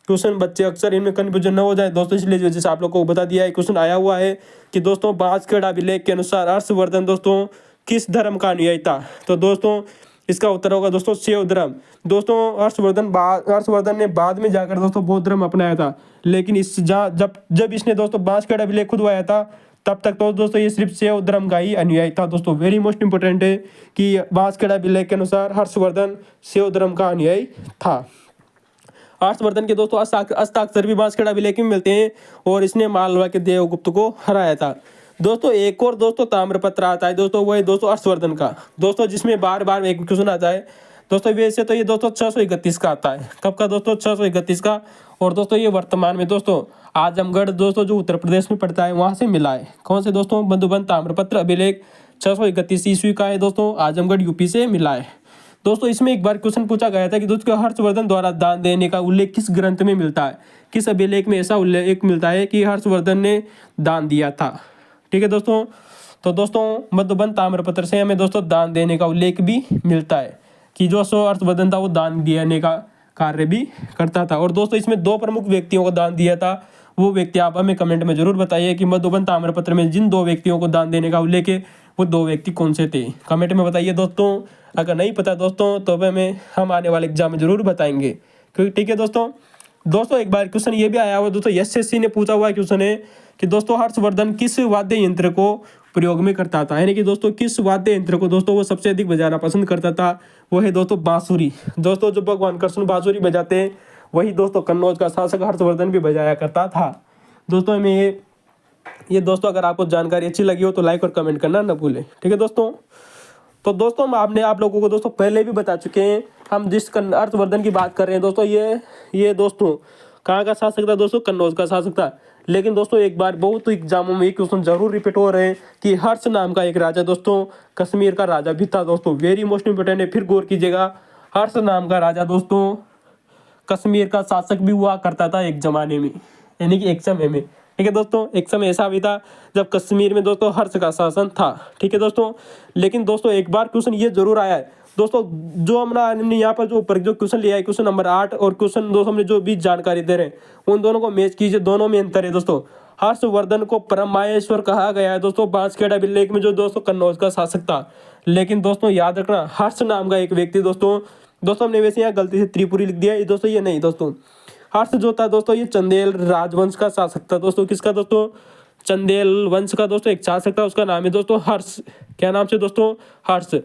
क्वेश्चन, बच्चे अक्सर इनमें कन्फ्यूजन न हो जाए दोस्तों, इसलिए वजह से आप लोगों को बता दिया है। क्वेश्चन आया हुआ है कि दोस्तों बांसखेड़ा अभिलेख के अनुसार हर्षवर्धन दोस्तों किस धर्म का अनुयायी था। तो दोस्तों इसका उत्तर होगा दोस्तों शैव धर्म। दोस्तों हर्षवर्धन ने बाद में जाकर दोस्तों बौद्ध धर्म अपनाया था, लेकिन जब इसने दोस्तों बांसखेड़ा अभिलेख खुदवाया था तब तक तो दोस्तों ये सिर्फ शैव धर्म का ही अनुयायी था दोस्तों। वेरी मोस्ट इंपोर्टेंट है कि बांसखेड़ा अभिलेख के अनुसार हर्षवर्धन शैव धर्म का अनुयायी था। हर्षवर्धन के दोस्तों हस्ताक्षर भी बांसखेड़ा अभिलेख में मिलते हैं और इसने मालवा के देवगुप्त को हराया था। दोस्तों एक और दोस्तों ताम्रपत्र आता है दोस्तों, वो है दोस्तों हर्षवर्धन का दोस्तों, जिसमें बार बार एक क्वेश्चन आता है दोस्तों। वैसे तो ये दोस्तों 631 का आता है, कब का दोस्तों 631 का। और दोस्तों ये वर्तमान में दोस्तों आजमगढ़ दोस्तों जो उत्तर प्रदेश में पड़ता है वहाँ से मिला है। कौन से दोस्तों, मधुबन ताम्रपत्र अभिलेख 631 ईस्वी का है दोस्तों, आजमगढ़ यूपी से मिला है दोस्तों। इसमें एक बार क्वेश्चन पूछा गया था कि दोस्तों हर्षवर्धन द्वारा दान देने का उल्लेख किस ग्रंथ में मिलता है, किस अभिलेख में ऐसा उल्लेख मिलता है कि हर्षवर्धन ने दान दिया था। ठीक है दोस्तों, तो दोस्तों मधुबन ताम्रपत्र से हमें दोस्तों दान देने का उल्लेख भी मिलता है कि जो हर्षवर्धन था वो दान देने का कार्य भी करता था। और दोस्तों इसमें 2 प्रमुख व्यक्तियों को दान दिया था, वो व्यक्ति आप हमें कमेंट में जरूर बताइए कि मधुबन ताम्रपत्र में जिन 2 व्यक्तियों को दान देने का उल्लेख है वो 2 व्यक्ति कौन से थे, कमेंट में बताइए दोस्तों। अगर नहीं पता दोस्तों तो हम आने वाले एग्जाम में जरूर बताएंगे, क्योंकि ठीक है दोस्तों एक बार क्वेश्चन ये भी आया हुआ दोस्तों, एसएससी ने पूछा हुआ क्वेश्चन है कि दोस्तों हर्षवर्धन किस वाद्य यंत्र को प्रयोग में करता था, यानी कि दोस्तों किस वाद्य यंत्र को दोस्तों वो सबसे अधिक बजाना पसंद करता था। वो है दोस्तों बांसुरी। दोस्तों जो भगवान कृष्ण बांसुरी बजाते हैं वही दोस्तों कन्नौज का शासक हर्षवर्धन भी बजाया करता था दोस्तों। हमें ये दोस्तों अगर आपको जानकारी अच्छी लगी हो तो लाइक और कमेंट करना न भूलें। ठीक है दोस्तों, तो दोस्तों आपने आप लोगों को दोस्तों पहले भी बता चुके हैं, हम जिस हर्षवर्धन की बात कर रहे हैं दोस्तों ये दोस्तों कहाँ का शासक था दोस्तों, कन्नौज का शासक था। लेकिन दोस्तों एक बार बहुत एग्जामों में क्वेश्चन जरूर रिपीट हो रहे हैं कि हर्ष नाम का एक राजा दोस्तों कश्मीर का राजा भी था दोस्तों। वेरी मोस्ट इंपोर्टेंट है, फिर गौर कीजिएगा, हर्ष नाम का राजा दोस्तों कश्मीर का शासक भी हुआ करता था एक जमाने में, यानी कि एक समय में। ठीक है दोस्तों, एक समय ऐसा भी था जब कश्मीर में दोस्तों हर्ष का शासन था। ठीक है दोस्तों, लेकिन दोस्तों एक बार क्वेश्चन ये जरूर आया है दोस्तों, जो हमने यहाँ पर जो क्वेश्चन लिया है क्वेश्चन नंबर 8 और क्वेश्चन दोस्तों हमने जो भी जानकारी दे रहे हैं उन दोनों को मैच कीजिए, दोनों में अंतर है दोस्तों। हर्षवर्धन को परम माहेश्वर कहा गया है दोस्तों बांसखेड़ा अभिलेख में, जो दोस्तों कन्नौज का शासक था। लेकिन दोस्तों याद रखना, हर्ष नाम का एक व्यक्ति दोस्तों हमने वैसे यहाँ गलती से त्रिपुरी लिख दिया है दोस्तों, ये नहीं दोस्तों। हर्ष जो था दोस्तों ये चंदेल राजवंश का शासक था दोस्तों। किसका दोस्तों, चंदेल वंश का दोस्तों एक शासक था, उसका नाम है दोस्तों हर्ष। क्या नाम से दोस्तों, हर्ष।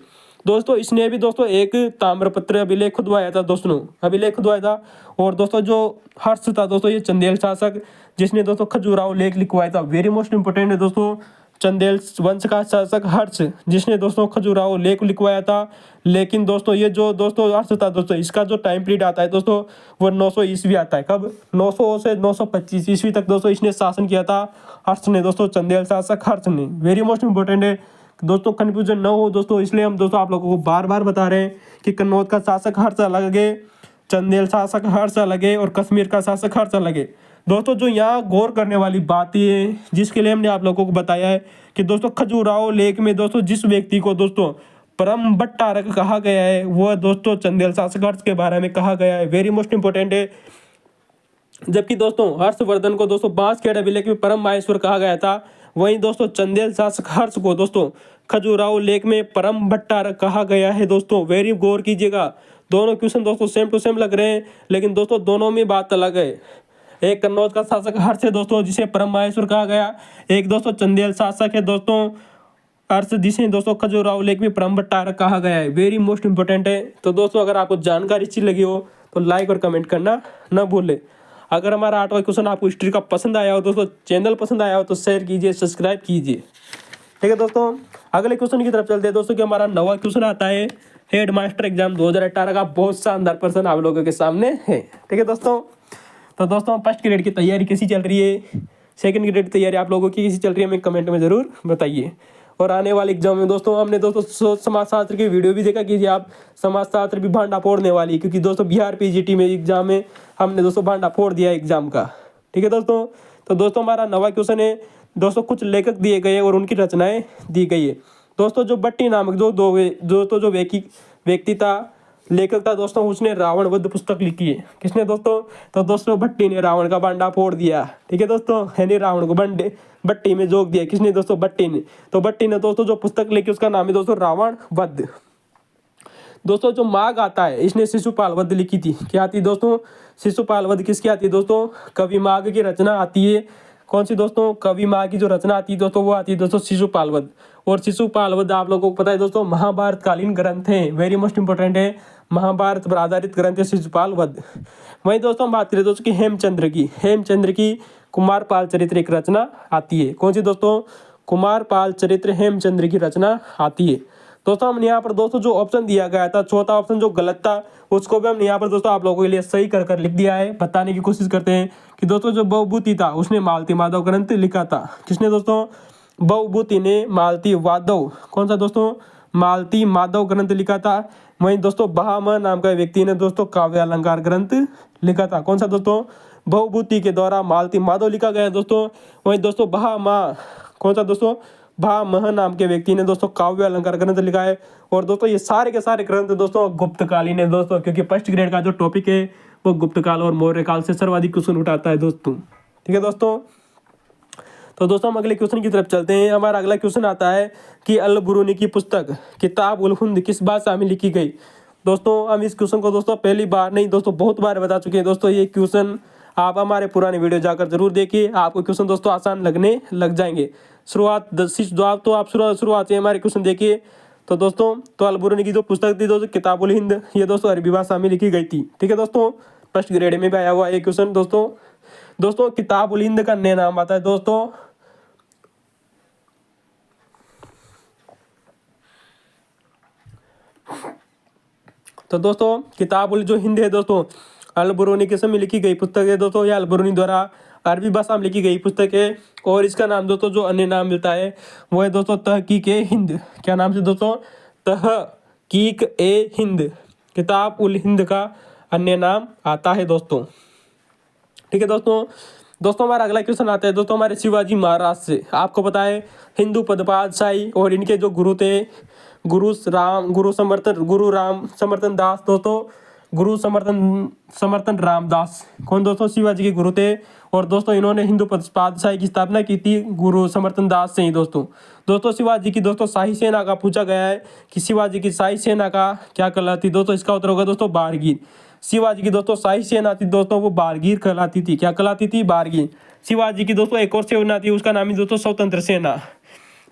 दोस्तों इसने भी दोस्तों एक ताम्रपत्र अभिलेख खुदवाया था दोस्तों, अभिलेख खुदवाया था। और दोस्तों जो हर्ष था दोस्तों ये चंदेल शासक, जिसने दोस्तों खजुराहो लेख लिखवाया था। वेरी मोस्ट इंपोर्टेंट है दोस्तों, चंदेल वंश का शासक हर्ष, जिसने दोस्तों खजुराहो लेख लिखवाया था। लेकिन दोस्तों ये जो दोस्तों हर्ष था दोस्तों, इसका जो टाइम पीरियड आता है दोस्तों वो 900 ईस्वी आता है। कब, 900 से 925 ईस्वी तक दोस्तों इसने शासन किया था हर्ष ने दोस्तों, चंदेल शासक हर्ष ने। वेरी मोस्ट इंपोर्टेंट है दोस्तों, कन्फ्यूजन न हो दोस्तों, इसलिए हम दोस्तों आप लोगों को बार बार बता रहे हैं कि कन्नौज का शासक हर्ष अलग है, चंदेल शासक हर्ष अलग है और कश्मीर का शासक हर्ष अलग है दोस्तों। जो यहाँ गौर करने वाली बात ये है, जिसके लिए हमने आप लोगों को बताया है कि दोस्तों खजुराहो लेख में दोस्तों जिस व्यक्ति को दोस्तों परम भट्टारक कहा गया है वह दोस्तों चंदेल शासक हर्ष के बारे में कहा गया है। वेरी मोस्ट इंपोर्टेंट है। जबकि दोस्तों हर्षवर्धन को दोस्तों बांसखेड़ा अभिलेख में परम माहेश्वर कहा गया था, वहीं दोस्तों चंदेल शासक हर्ष को दोस्तों खजुराहो लेख में परम भट्टारक कहा गया है दोस्तों। वेरी गौर कीजिएगा, दोनों क्वेश्चन दोस्तों सेम टू सेम लग रहे हैं, लेकिन दोस्तों दोनों में बात अलग है। एक कन्नौज का शासक हर्ष है दोस्तों जिसे परम माहेश्वर कहा गया, एक दोस्तों चंदेल शासक है दोस्तों हर्ष जिसे दोस्तों खजुराहो लेख में परम भट्टारक कहा गया है। वेरी मोस्ट इंपोर्टेंट है। तो दोस्तों अगर आपको जानकारी अच्छी लगी हो तो लाइक और कमेंट करना न भूलें। अगर हमारा 8वां क्वेश्चन आपको हिस्ट्री का पसंद आया हो दोस्तों, चैनल पसंद आया हो तो शेयर कीजिए, सब्सक्राइब कीजिए। ठीक है दोस्तों, अगले क्वेश्चन की तरफ चलते हैं दोस्तों कि हमारा 9वां क्वेश्चन आता है हेड मास्टर एग्जाम 2018 का। बहुत शानदार प्रश्न आप लोगों के सामने है। ठीक है दोस्तों, तो दोस्तों फर्स्ट ग्रेड की तैयारी कैसी चल रही है, सेकंड ग्रेड की तैयारी आप लोगों की कैसी चल रही है, हमें कमेंट में ज़रूर बताइए। और आने वाले एग्जाम में दोस्तों हमने दोस्तों समाज शास्त्र की वीडियो भी देखा कि आप समाज शास्त्र भी भांडा फोड़ने वाली, क्योंकि दोस्तों बिहार पीजीटी में एग्जाम में हमने दोस्तों भांडा फोड़ दिया एग्जाम का। ठीक है दोस्तों, तो दोस्तों हमारा नवा क्वेश्चन है दोस्तों, कुछ लेखक दिए गए और उनकी रचनाएं दी गई है। दोस्तों जो भट्टी नामक जो व्यक्ति था, लेखक था दोस्तों, उसने रावण वध पुस्तक लिखी है। किसने दोस्तों? तो दोस्तों भट्टी ने रावण का भांडा फोड़ दिया। ठीक है दोस्तों, यानी रावण को भट्टी में जोक दिया। किसने दोस्तों? भट्टी ने। तो भट्टी ने दोस्तों जो पुस्तक लिखी उसका नाम है दोस्तों रावण वध। दोस्तों जो माघ आता है, इसने शिशुपाल वध लिखी थी। क्या आती है दोस्तों? शिशुपाल वध किसकी आती है दोस्तों? कवि माघ की रचना आती है। कौन सी दोस्तों? कवि माघ की जो रचना आती है दोस्तों वो आती है दोस्तों शिशुपाल वध। और शिशुपाल वध आप लोगों को पता है दोस्तों महाभारत कालीन ग्रंथ है, वेरी मोस्ट इंपोर्टेंट है, महाभारत पर आधारित ग्रंथ है शिशुपाल वध। वहीं दोस्तों हम बात करें दोस्तों की हेमचंद्र की कुमारपाल चरित्र एक रचना आती है। कौन सी दोस्तों? कुमारपाल चरित्र हेमचंद्र की रचना आती है। दोस्तों हमने यहाँ पर दोस्तों जो ऑप्शन दिया गया था, चौथा ऑप्शन जो गलत था उसको भी हमने यहाँ पर दोस्तों आप लोगों के लिए सही कर लिख दिया है। बताने की कोशिश करते हैं कि दोस्तों जो बहुभूति था उसने मालती माधव ग्रंथ लिखा था। किसने दोस्तों? बहुभूति ने मालती माधव, कौन सा दोस्तों? मालती माधव ग्रंथ लिखा था। वहीं दोस्तों बहामन नाम का व्यक्ति ने दोस्तों काव्य अलंकार ग्रंथ लिखा था। कौन सा दोस्तों? बहुभूति के द्वारा मालती माधव लिखा गया दोस्तों। वहीं दोस्तों कौन सा दोस्तों? भामह नाम के व्यक्ति ने दोस्तों काव्य अलंकार ग्रंथ लिखा है। और दोस्तों ये सारे के सारे ग्रंथ दोस्तों गुप्तकालीन है दोस्तों, क्योंकि फर्स्ट ग्रेड का जो टॉपिक है वो गुप्त काल और मौर्य काल से सर्वाधिक क्वेश्चन उठाता है दोस्तों। ठीक है दोस्तों, तो दोस्तों हम अगले क्वेश्चन की तरफ चलते हैं। हमारा अगला क्वेश्चन आता है कि अल बुरूनी की पुस्तक किताब उल हिंद किस भाषा में लिखी गई। दोस्तों हम इस क्वेश्चन को दोस्तों पहली बार नहीं दोस्तों बहुत बार बता चुके हैं दोस्तों। ये क्वेश्चन आप हमारे पुराने वीडियो जाकर जरूर देखिए, आपको क्वेश्चन दोस्तों आसान लगने लग जाएंगे। शुरुआत से हमारे क्वेश्चन देखिए। तो दोस्तों तो अल बुरूनी की जो पुस्तक थी दोस्तों किताब उल हिंद, ये दोस्तों अरबी भाषा में लिखी गई थी। ठीक है दोस्तों, फर्स्ट ग्रेड में भी आया हुआ ये क्वेश्चन दोस्तों किताब उल हिंद का अन्य नाम आता है दोस्तों तो दोस्तों किताब उल जो हिंद है दोस्तों अल बुरूनी के समय लिखी गई पुस्तक है दोस्तों। यह अल बुरूनी द्वारा अरबी भाषा में लिखी गई पुस्तक है। और इसका नाम दोस्तों जो अन्य नाम मिलता है वो है दोस्तों तहकीक ए हिंद। क्या नाम से दोस्तों? तहकीक ए हिंद, किताब उल हिंद का अन्य नाम आता है दोस्तों। ठीक है दोस्तों हमारा अगला क्वेश्चन आता है दोस्तों हमारे शिवाजी महाराज से। आपको पता है हिंदू पदपातशाही और इनके जो गुरु थे गुरु राम समर्थन दास दोस्तों, गुरु समर्थन रामदास, कौन दोस्तों? शिवाजी के गुरु थे। और दोस्तों इन्होंने हिंदू पातशाही की स्थापना की थी गुरु समर्थन दास से ही दोस्तों शिवाजी की दोस्तों शाही सेना का पूछा गया है कि शिवाजी की शाही सेना का क्या कहलाती दोस्तों? इसका उत्तर होगा दोस्तों बारगीर। शिवाजी की दोस्तों शाही सेना थी दोस्तों वो बारगीर कहलाती थी। क्या कहलाती थी? बारगीर। शिवाजी की दोस्तों एक और सेना थी, उसका नाम है दोस्तों स्वतंत्र सेना।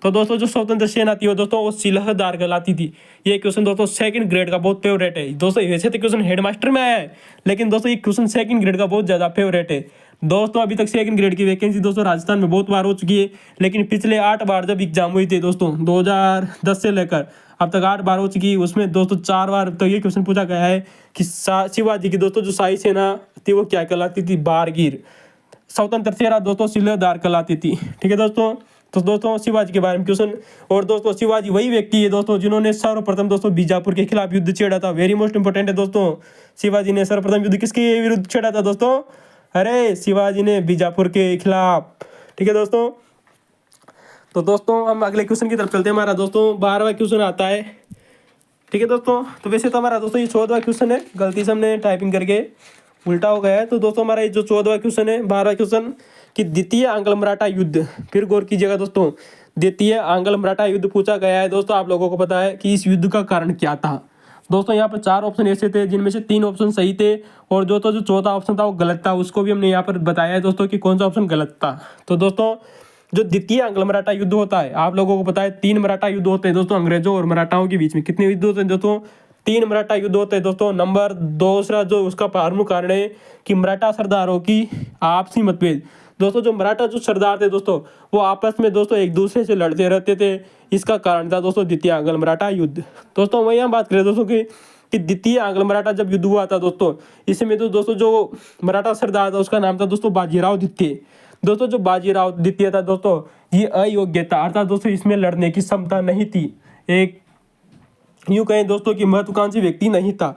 तो दोस्तों जो स्वतंत्र सेना थी वो दोस्तों वो सिलहदार कहलाती थी। ये क्वेश्चन दोस्तों सेकंड ग्रेड का बहुत फेवरेट है दोस्तों। वैसे तो क्वेश्चन हेडमास्टर में आया है, लेकिन दोस्तों ये क्वेश्चन सेकंड ग्रेड का बहुत ज्यादा फेवरेट है दोस्तों। अभी तक सेकंड ग्रेड की वैकेंसी दोस्तों राजस्थान में बहुत बार हो चुकी है, लेकिन पिछले 8 बार जब एग्जाम हुई थी दोस्तों 2010 से लेकर अब तक 8 बार हो चुकी है, उसमें दोस्तों 4 बार तो ये क्वेश्चन पूछा गया है कि शिवाजी की दोस्तों जो शाही सेना थी वो क्या कहलाती थी? बारगीर। स्वतंत्र सेना दोस्तों सिलहदार कहलाती थी। ठीक है दोस्तों, तो दोस्तों शिवाजी के बारे में क्वेश्चन। और दोस्तों शिवाजी वही व्यक्ति है दोस्तों जिन्होंने सर्वप्रथम दोस्तों बीजापुर के खिलाफ युद्ध छेड़ा था। वेरी मोस्ट इंपोर्टेंट है दोस्तों, शिवाजी ने सर्वप्रथम युद्ध किसके विरुद्ध छेड़ा था दोस्तों? अरे शिवाजी ने बीजापुर के खिलाफ। ठीक है दोस्तों, तो दोस्तों हम अगले क्वेश्चन की तरफ चलते हैं। हमारा दोस्तों 12वां क्वेश्चन आता है। ठीक है दोस्तों, तो वैसे तो हमारा दोस्तों ये 14वां क्वेश्चन है, गलती से हमने टाइपिंग करके उल्टा हो गया है। तो दोस्तों हमारा ये जो 14वां क्वेश्चन है 12वां क्वेश्चन कि द्वितीय आंग्ल मराठा युद्ध, फिर गौर कीजिएगा दोस्तों, द्वितीय आंग्ल मराठा युद्ध पूछा गया है दोस्तों। आप लोगों को पता है कि इस युद्ध का कारण क्या था दोस्तों? यहाँ पर 4 ऑप्शन ऐसे थे जिनमें से 3 ऑप्शन सही थे और जो चौथा ऑप्शन था वो गलत था, उसको भी हमने यहाँ पर बताया है दोस्तों कि कौन सा ऑप्शन गलत था। तो दोस्तों जो द्वितीय आंग्ल मराठा युद्ध होता है आप लोगों को पता है 3 मराठा युद्ध होते हैं दोस्तों अंग्रेजों और मराठाओं के बीच में। कितने युद्ध होते हैं दोस्तों? 3 मराठा युद्ध होते हैं दोस्तों। नंबर दूसरा जो उसका प्रमुख कारण है कि मराठा सरदारों की आपसी मतभेद। दोस्तों जो मराठा जो सरदार थे दोस्तों वो आपस में दोस्तों एक दूसरे से लड़ते रहते थे, इसका कारण था दोस्तों द्वितीय आंग्ल मराठा युद्ध। दोस्तों वही हम बात करें दोस्तों कि द्वितीय आंग्ल मराठा जब युद्ध हुआ था दोस्तों, इसमें तो दोस्तों जो मराठा सरदार था उसका नाम था दोस्तों बाजीराव द्वितीय। दोस्तों जो बाजीराव द्वितीय था दोस्तों ये अयोग्यता अर्थात दोस्तों इसमें लड़ने की क्षमता नहीं थी। एक यूँ कहें दोस्तों कि महत्वाकांक्षी व्यक्ति नहीं था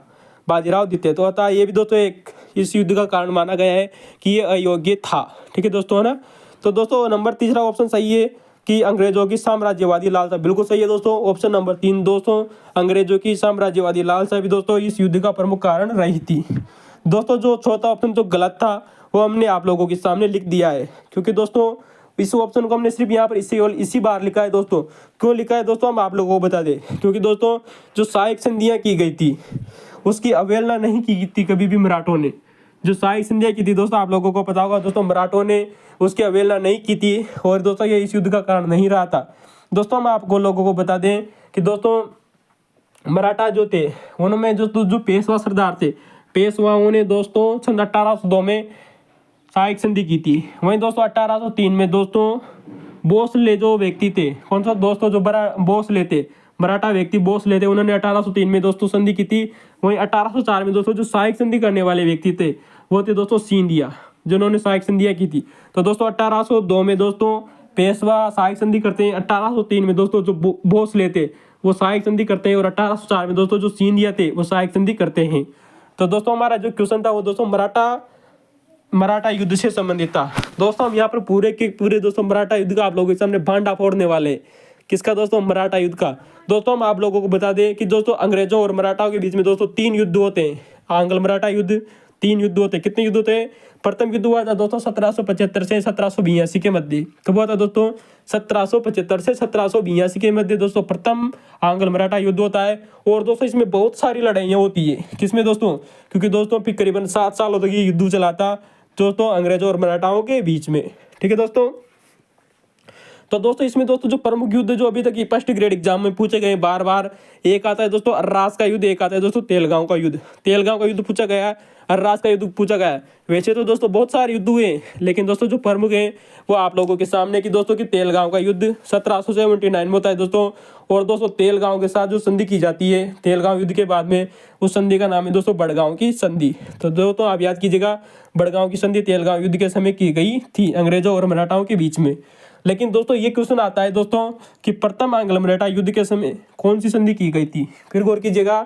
बाजीराव द्वितीय। तो अतः ये भी दोस्तों एक इस युद्ध का कारण माना गया है कि ये अयोग्य था। ठीक है दोस्तों, है ना। तो दोस्तों नंबर तीसरा ऑप्शन सही है कि अंग्रेजों की साम्राज्यवादी लालसा, बिल्कुल सही है दोस्तों। ऑप्शन नंबर 3 दोस्तों, अंग्रेजों की साम्राज्यवादी लालसा भी दोस्तों इस युद्ध का प्रमुख कारण रही थी। दोस्तों जो चौथा ऑप्शन तो गलत था वो हमने आप लोगों के सामने लिख दिया है, क्योंकि दोस्तों इस ऑप्शन को हमने सिर्फ यहाँ पर इसी बार लिखा है दोस्तों। क्यों लिखा है दोस्तों, हम आप लोगों को बता दें, क्योंकि दोस्तों जो सहायक संधियाँ की गई थी उसकी अवहेलना नहीं की थी कभी भी मराठों ने। जो सहायक संधियाँ की थी दोस्तों, आप लोगों को पता होगा दोस्तों, मराठों ने उसकी अवहेलना नहीं की थी और दोस्तों ये इस युद्ध का कारण नहीं रहा था। दोस्तों हम आपको लोगों को बता दें कि दोस्तों मराठा जो थे उनमें जो पेशवा सरदार थे, पेशवाओं ने दोस्तों सन 1802 में सहायक संधि की थी। वहीं दोस्तों 1803 में दोस्तों भोसले जो व्यक्ति थे, कौन सा दोस्तों, जो बड़ा भोसले थे, मराठा व्यक्ति भोसले थे, उन्होंने 1803 में दोस्तों संधि की थी। वहीं 1804 में दोस्तों जो सहायक संधि करने वाले व्यक्ति थे वो थे दोस्तों सिंधिया, जिन्होंने सहायक संधियाँ की थी। तो दोस्तों 1802 में दोस्तों पेशवा सहायक संधि करते हैं, 1803 में दोस्तों जो भोसले थे वो सहायक संधि करते हैं और 1804 में दोस्तों जो सिंधिया थे वो सहायक संधि करते हैं। तो दोस्तों हमारा जो क्वेश्चन था वो दोस्तों मराठा युद्ध से संबंधित था। दोस्तों हम यहाँ पर पूरे के पूरे दोस्तों मराठा युद्ध का आप लोगों के सामने भांडा फोड़ने वाले हैं। किसका दोस्तों, मराठा युद्ध का। दोस्तों हम आप लोगों को बता दें कि दोस्तों अंग्रेजों और मराठाओं के बीच में दोस्तों 3 युद्ध होते हैं। आंग्ल मराठा युद्ध 3 युद्ध होते हैं। कितने युद्ध होते हैं? प्रथम युद्ध हुआ था दोस्तों 1775 से 1782 के मध्य। कब हुआ था दोस्तों? 1775 से 1782 के मध्य दोस्तों प्रथम आंग्ल मराठा युद्ध होता है। और दोस्तों इसमें बहुत सारी लड़ाइयाँ होती है। किसमें दोस्तों? क्योंकि दोस्तों फिर करीबन 7 सालों तक ये युद्ध चला था दोस्तों अंग्रेजों और मराठाओं के बीच में। ठीक है दोस्तों। तो दोस्तों इसमें दोस्तों जो प्रमुख युद्ध जो अभी तक फर्स्ट ग्रेड एग्जाम में पूछे गए बार बार, एक आता है दोस्तों अर्रास का युद्ध, एक आता है दोस्तों तेलगांव का युद्ध। तेलगांव का युद्ध पूछा गया है, अर्रास का युद्ध पूछा गया है। वैसे तो दोस्तों बहुत सारे युद्ध हुए हैं, लेकिन दोस्तों जो प्रमुख हैं वो आप लोगों के सामने की दोस्तों की तेलगांव का युद्ध 1779 में होता है दोस्तों। और दोस्तों तेलगांव के साथ जो संधि की जाती है तेलगांव युद्ध के बाद में, उस संधि का नाम है दोस्तों बड़गांव की संधि। तो दोस्तों आप याद कीजिएगा, बड़गांव की संधि तेलगांव युद्ध के समय की गई थी अंग्रेजों और मराठाओं के बीच में। लेकिन दोस्तों ये क्वेश्चन आता है दोस्तों कि प्रथम आंग्ल मराठा युद्ध के समय कौन सी संधि की गई थी? फिर गौर कीजिएगा,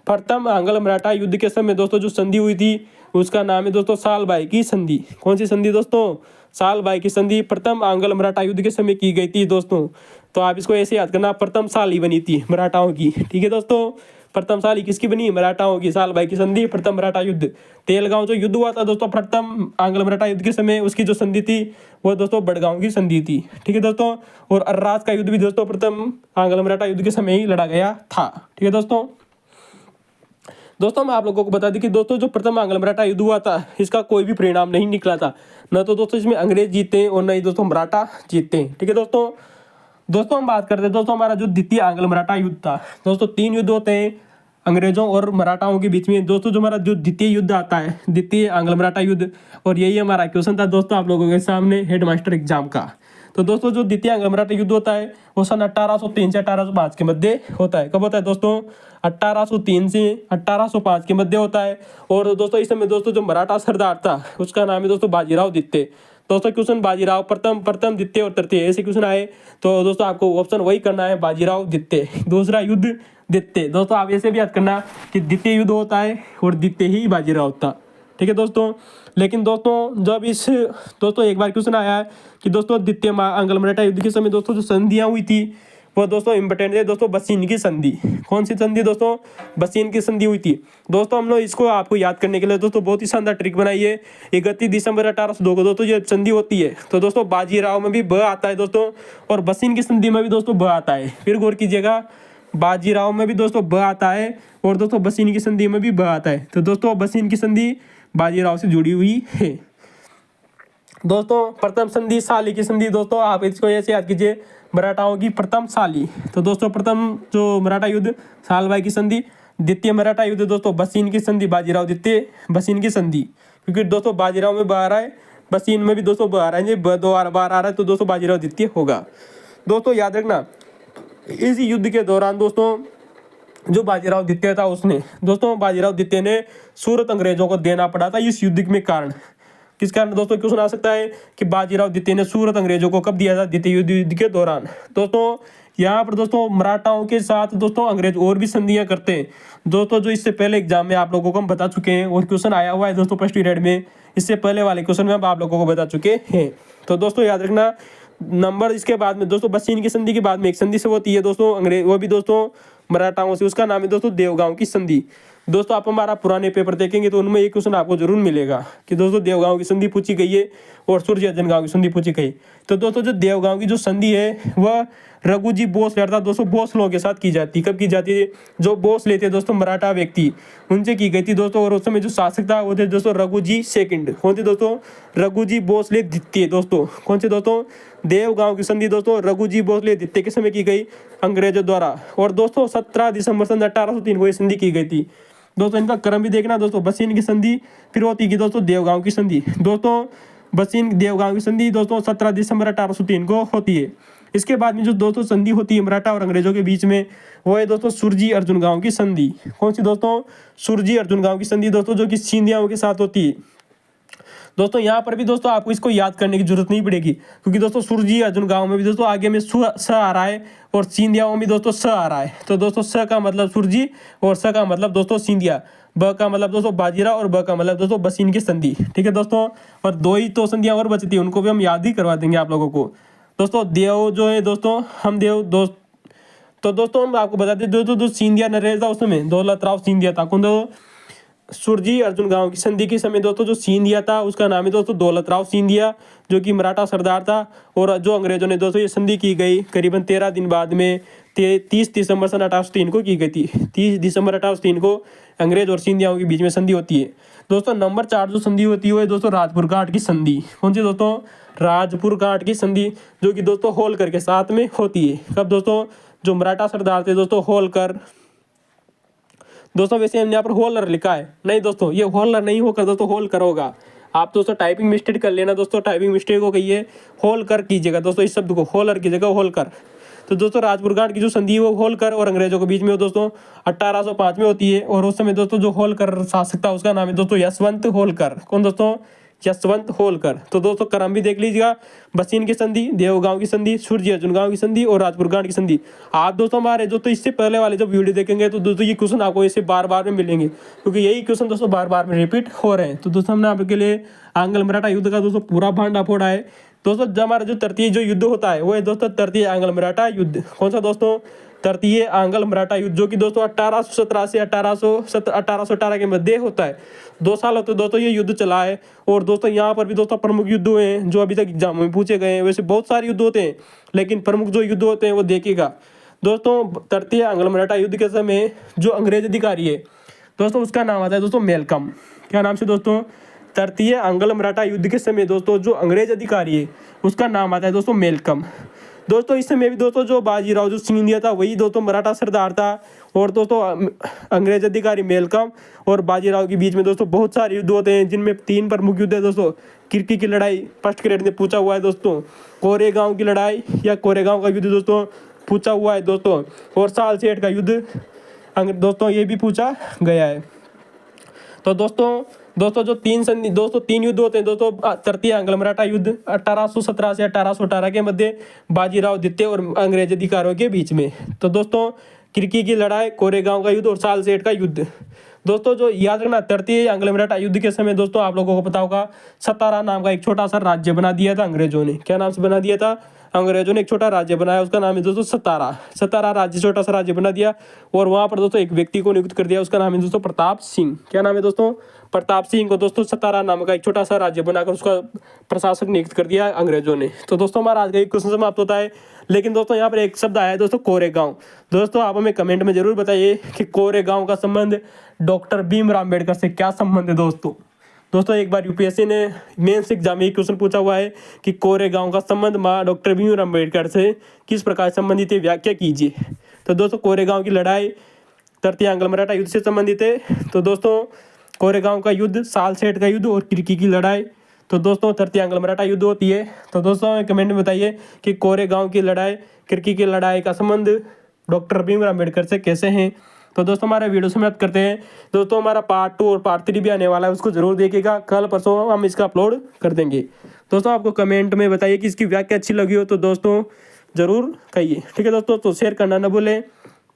प्रथम आंग्ल मराठा युद्ध के समय दोस्तों जो संधि हुई थी उसका नाम है दोस्तों सालबाई की संधि। कौन सी संधि दोस्तों? सालबाई की संधि प्रथम आंग्ल मराठा युद्ध के समय की गई थी दोस्तों। तो आप इसको ऐसे याद करना, प्रथम साली बनी थी मराठाओं की। ठीक है दोस्तों, प्रथम साली किसकी बनी? मराठाओं की। सालबाई की संधि प्रथम मराठा युद्ध। तेलगांव जो युद्ध हुआ था दोस्तों प्रथम आंग्ल मराठा युद्ध के समय, उसकी जो संधि थी वो दोस्तों बड़गांव की संधि थी। ठीक है दोस्तों। और अर्रास का युद्ध भी दोस्तों प्रथम आंग्ल मराठा युद्ध के समय ही लड़ा गया था। ठीक है दोस्तों। मैं आप लोगों को बता दें कि दोस्तों जो प्रथम आंग्ल मराठा युद्ध हुआ था इसका कोई भी परिणाम नहीं निकला था। न तो दोस्तों इसमें अंग्रेज जीते हैं और न ही दोस्तों मराठा जीते हैं। ठीक है दोस्तों हम बात करते हैं दोस्तों हमारा जो द्वितीय आंग्ल मराठा युद्ध था। दोस्तों 3 युद्ध होते हैं अंग्रेजों और मराठाओं के बीच में। दोस्तों जो हमारा जो द्वितीय युद्ध आता है, द्वितीय आंग्ल मराठा युद्ध, और यही हमारा क्वेश्चन था दोस्तों आप लोगों के सामने हेडमास्टर एग्जाम का। तो दोस्तों जो द्वितीय आंग्ल मराठा युद्ध होता है वो सन 1803 से 1805 के मध्य होता है। कब होता है दोस्तों? 1803 से 1805 के मध्य होता है। और दोस्तों इस समय दोस्तों जो मराठा सरदार था उसका नाम है दोस्तों बाजीराव द्वितीय। दोस्तों क्वेश्चन बाजीराव प्रथम द्वितीय और तृतीय ऐसे क्वेश्चन आए तो दोस्तों आपको ऑप्शन वही करना है, बाजीराव द्वितीय। दूसरा युद्ध द्वितीय। दोस्तों आप ऐसे भी याद करना कि द्वितीय युद्ध होता है और द्वितीय ही बाजीराव होता। ठीक है दोस्तों। लेकिन दोस्तों जब दोस्तों एक बार क्वेश्चन आया है कि दोस्तों द्वितीय आंग्ल मराठा युद्ध के समय दोस्तों जो संधियाँ हुई थी वो दोस्तों इंपॉर्टेंट है दोस्तों, बसीन की संधि। कौन सी संधि दोस्तों? बसीन की संधि हुई थी। दोस्तों हम लोग इसको आपको याद करने के लिए दोस्तों बहुत ही शानदार ट्रिक बनाई है। 31 दिसंबर 1802 को दोस्तों ये संधि होती है। तो दोस्तों बाजीराव में भी ब आता है दोस्तों, और बसीन की संधि में भी दोस्तों ब आता है। फिर गौर कीजिएगा, बाजीराव में भी दोस्तों ब आता है और दोस्तों बसीन की संधि में भी ब आता है। तो दोस्तों बसीन की संधि बाजीराव से जुड़ी हुई है। दोस्तों प्रथम संधि साली की संधि। दोस्तों आप इसको ऐसे याद कीजिए, मराठाओं की प्रथम साली। तो दोस्तों प्रथम जो मराठा युद्ध सालबाई की संधि, द्वितीय मराठा युद्ध दोस्तों बसीन की संधि, बाजीराव द्वितीय बसीन की संधि। क्योंकि दोस्तों बाजीराव में ब आ रहा है, बसीन में भी दोस्तों ब आ रहा है, बार आ रहा है तो दोस्तों बाजीराव द्वितीय होगा। दोस्तों याद रखना, इस युद्ध के दौरान दोस्तों जो बाजीराव द्वितीय था उसने दोस्तों बाजीराव द्वितीय ने सूरत अंग्रेजों को देना पड़ा था इस युद्ध में कारण। किस कारण दोस्तों क्वेश्चन आ सकता है कि बाजीराव द्वितीय ने सूरत अंग्रेजों को कब दिया था? द्वितीय युद्ध के दौरान। दोस्तों यहाँ पर दोस्तों मराठाओं के साथ दोस्तों अंग्रेज और भी संधियां करते हैं दोस्तों, जो इससे पहले एग्जाम में आप लोगों को हम बता चुके हैं और क्वेश्चन आया हुआ है दोस्तों फर्स्ट पीरियड में। इससे पहले वाले क्वेश्चन में हम आप लोगों को बता चुके हैं। तो दोस्तों याद रखना नंबर इसके बाद में दोस्तों बसीन की संधि के बाद में एक संधि से होती है दोस्तों अंग्रेज, वो भी दोस्तों मराठाओं से, उसका नाम है दोस्तों देवगांव की संधि। दोस्तों आप हमारा पुराने पेपर देखेंगे तो उनमें एक क्वेश्चन आपको जरूर मिलेगा कि दोस्तों देवगांव की संधि पूछी गई है और सूर्यजनगांव की संधि पूछी गई। तो दोस्तों जो देवगांव की जो संधि है वह रघुजी भोसले अर्थात दोस्तों भोसलों के साथ की जाती है। कब की जाती है? जो भोसले थे दोस्तों मराठा व्यक्ति, उनसे की गई थी दोस्तों। और उस समय जो शासक था वो थे दोस्तों रघुजी सेकंड। कौन थे दोस्तों? रघुजी भोसले द्वितीय। दोस्तों कौन से दोस्तों? देवगांव की संधि दोस्तों रघुजी भोसले द्वितीय के समय की गई अंग्रेजों द्वारा। और दोस्तों 17 दिसंबर सन 1803 को ये संधि की गई थी। दोस्तों इनका क्रम भी देखना दोस्तों, बसीन की संधि, फिर होती है दोस्तों देवगांव की संधि। दोस्तों बसीन देवगांव की संधि दोस्तों 17 दिसंबर 1803 को होती है। इसके बाद में जो दोस्तों संधि होती है मराठा और अंग्रेजों के बीच में, वो है दोस्तों सुरजी अर्जुन गांव की संधि। कौन सी दोस्तों? सुरजी अर्जुन गांव की संधि दोस्तों, जो कि सिंधियाओं के साथ होती है। दोस्तों यहाँ पर भी दोस्तों आपको इसको याद करने की जरूरत नहीं पड़ेगी, क्योंकि दोस्तों सुरजी अर्जुन गांव में भी दोस्तों आगे में स आ रहा है और सिंधियाओं में दोस्तों स आ रहा है। तो दोस्तों स का मतलब सुरजी और स का मतलब दोस्तों सिंधिया, ब का मतलब दोस्तों बाजीराव और ब का मतलब दोस्तों बसीन की संधि। ठीक है दोस्तों, और दो ही तो संधियां और बचती है, उनको भी हम याद ही करवा देंगे आप लोगों को। दोस्तों देव जो है दोस्तों हम देव दोस्त, तो दोस्तों हम आपको बता दें दोस्तों जो सिंधिया नरेश था उसमें दौलत राव सिंधिया था। कौन था? सुरजी अर्जुन गांव की संधि के समय दोस्तों जो सिंधिया था उसका नाम है दोस्तों दौलत राव सिंधिया, जो कि मराठा सरदार था। और जो अंग्रेजों ने दोस्तों ये संधि की गई करीबन 13 दिन बाद में 30 दिसंबर सन 1803 को की गई थी। 30 दिसंबर 1803 को अंग्रेज और सिंधियाओं के बीच में संधि होती है। दोस्तों नंबर 4 जो संधि होती है वो है दोस्तों राजपुर घाट की संधि। कौन सी दोस्तों? राजपुर घाट की संधि, जो कि दोस्तों होलकर के साथ में होती है। कब दोस्तों? जो मराठा सरदार थे दोस्तों होलकर। दोस्तों वैसे हमने यहाँ पर होलर लिखा है, नहीं दोस्तों ये होलर नहीं होकर दोस्तों होलकर होगा। आप दोस्तों टाइपिंग मिस्टेक कर लेना दोस्तों, टाइपिंग मिस्टेक हो गई है, होलकर कीजिएगा दोस्तों, इस शब्द को होलर की जगह होलकर। तो दोस्तों राजपुर घाट की जो संधि है वो होलकर और अंग्रेजों के बीच में दोस्तों 1805 में होती है। और उस समय दोस्तों जो होलकर शासक था उसका नाम है दोस्तों यशवंत होलकर। कौन दोस्तों? यशवंत होलकर। तो दोस्तों क्रम भी देख लीजिएगा, बसीन की संधि, देवगांव की संधि, सूर्य अर्जुन गांव की संधि और राजपुर घाट की संधि। आप दोस्तों हमारे दोस्तों इससे पहले वाले जब वीडियो देखेंगे तो दोस्तों ये क्वेश्चन आपको इससे बार बार में मिलेंगे, क्योंकि यही क्वेश्चन दोस्तों बार बार में रिपीट हो रहे हैं। तो दोस्तों हमने आपके लिए आंग्ल मराठा युद्ध का दोस्तों पूरा भांडा फोड़ा है। दोस्तों जब हमारा जो तृतीय जो युद्ध होता है वो है दोस्तों तृतीय आंग्ल मराठा युद्ध। कौन सा दोस्तों? तृतीय आंग्ल मराठा युद्ध, जो कि दोस्तों 1817 से 1818 के मध्य होता है। 2 साल होते दोस्तों ये युद्ध चला है। और दोस्तों यहाँ पर भी दोस्तों प्रमुख युद्ध हुए हैं जो अभी तक एग्जाम में पूछे गए हैं। वैसे बहुत सारे युद्ध होते हैं, लेकिन प्रमुख जो युद्ध होते हैं वो देखिएगा। दोस्तों तृतीय आंग्ल मराठा युद्ध के समय जो अंग्रेज अधिकारी है दोस्तों उसका नाम आता है दोस्तों मेलकम। क्या नाम से दोस्तों? तृतीय आंग्ल मराठा युद्ध के समय दोस्तों जो अंग्रेज अधिकारी है उसका नाम आता है दोस्तों मेलकम। दोस्तों इस समय भी दोस्तों जो बाजीराव जो सिंधिया था वही दोस्तों मराठा सरदार था। और दोस्तों अंग्रेज अधिकारी मेलकम और बाजीराव के बीच में दोस्तों बहुत सारे युद्ध होते हैं, जिनमें 3 प्रमुख युद्ध है दोस्तों। किरकी की लड़ाई फर्स्ट ग्रेड में पूछा हुआ है दोस्तों, कोरेगांव की लड़ाई या कोरेगांव का युद्ध दोस्तों पूछा हुआ है दोस्तों, और सालसेट का युद्ध दोस्तों ये भी पूछा गया है। तो दोस्तों जो 3 युद्ध होते हैं दोस्तों, तृतीय आंग्ल मराठा युद्ध 1817 से 1818 के मध्य बाजीराव द्वितीय और अंग्रेज अधिकारियों के बीच में। तो दोस्तों किरकी की लड़ाई, कोरेगांव का युद्ध और सालसेट का युद्ध। दोस्तों जो याद रखना तृतीय आंग्ल मराठा युद्ध के समय दोस्तों आप लोगों को पता होगा सतारा नाम का एक छोटा सा राज्य बना दिया था अंग्रेजों ने। क्या नाम से बना दिया था? अंग्रेजों ने एक छोटा राज्य बनाया, उसका नाम है दोस्तों सतारा राज्य, छोटा सा राज्य बना दिया। और वहां पर दोस्तों एक व्यक्ति को नियुक्त कर दिया, उसका नाम है दोस्तों प्रताप सिंह। क्या नाम है दोस्तों? प्रताप सिंह को दोस्तों सतारा नाम का एक छोटा सा राज्य बनाकर उसका प्रशासक नियुक्त कर दिया अंग्रेजों ने। तो दोस्तों हमारा आज का एक क्वेश्चन समाप्त होता है। लेकिन दोस्तों यहाँ पर एक शब्द आया है दोस्तों कोरेगांव। दोस्तों आप हमें कमेंट में जरूर बताइए कि कोरेगांव का संबंध डॉक्टर भीमराव अम्बेडकर से क्या संबंध है दोस्तों एक बार यूपीएससी ने मेंस एग्जाम में एक क्वेश्चन पूछा हुआ है कि कोरेगांव का संबंध डॉक्टर भीमराव अम्बेडकर से किस प्रकार संबंधित है, व्याख्या कीजिए। तो दोस्तों कोरेगांव की लड़ाई तृतीय आंग्ल मराठा युद्ध से संबंधित है। तो दोस्तों कोरेगांव का युद्ध, सालसेट का युद्ध और किरकी की लड़ाई तो दोस्तों तृतीय आंग्ल मराठा युद्ध होती है। तो दोस्तों कमेंट में बताइए कि कोरेगांव की लड़ाई, किरकी की लड़ाई का संबंध डॉक्टर भीमराव अम्बेडकर से कैसे हैं। तो दोस्तों हमारा वीडियो समाप्त करते हैं। दोस्तों हमारा पार्ट 2 और पार्ट 3 भी आने वाला है, उसको जरूर देखिएगा। कल परसों हम इसका अपलोड कर देंगे। दोस्तों आपको कमेंट में बताइए कि इसकी व्याख्या अच्छी लगी हो तो दोस्तों ज़रूर कहिए, ठीक है दोस्तों। तो शेयर करना ना भूलें।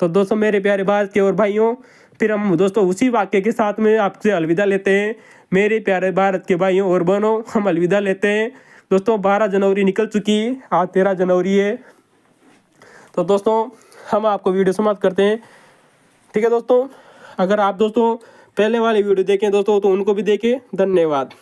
तो दोस्तों मेरे प्यारे भारत के और भाइयों, फिर हम दोस्तों उसी वाक्य के साथ में आपसे अलविदा लेते हैं। मेरे प्यारे भारत के भाइयों और बहनों, हम अलविदा लेते हैं। दोस्तों 12 जनवरी निकल चुकी है, आज 13 जनवरी है। तो दोस्तों हम आपको वीडियो समाप्त करते हैं, ठीक है दोस्तों। अगर आप दोस्तों पहले वाली वीडियो देखें दोस्तों तो उनको भी देखें। धन्यवाद।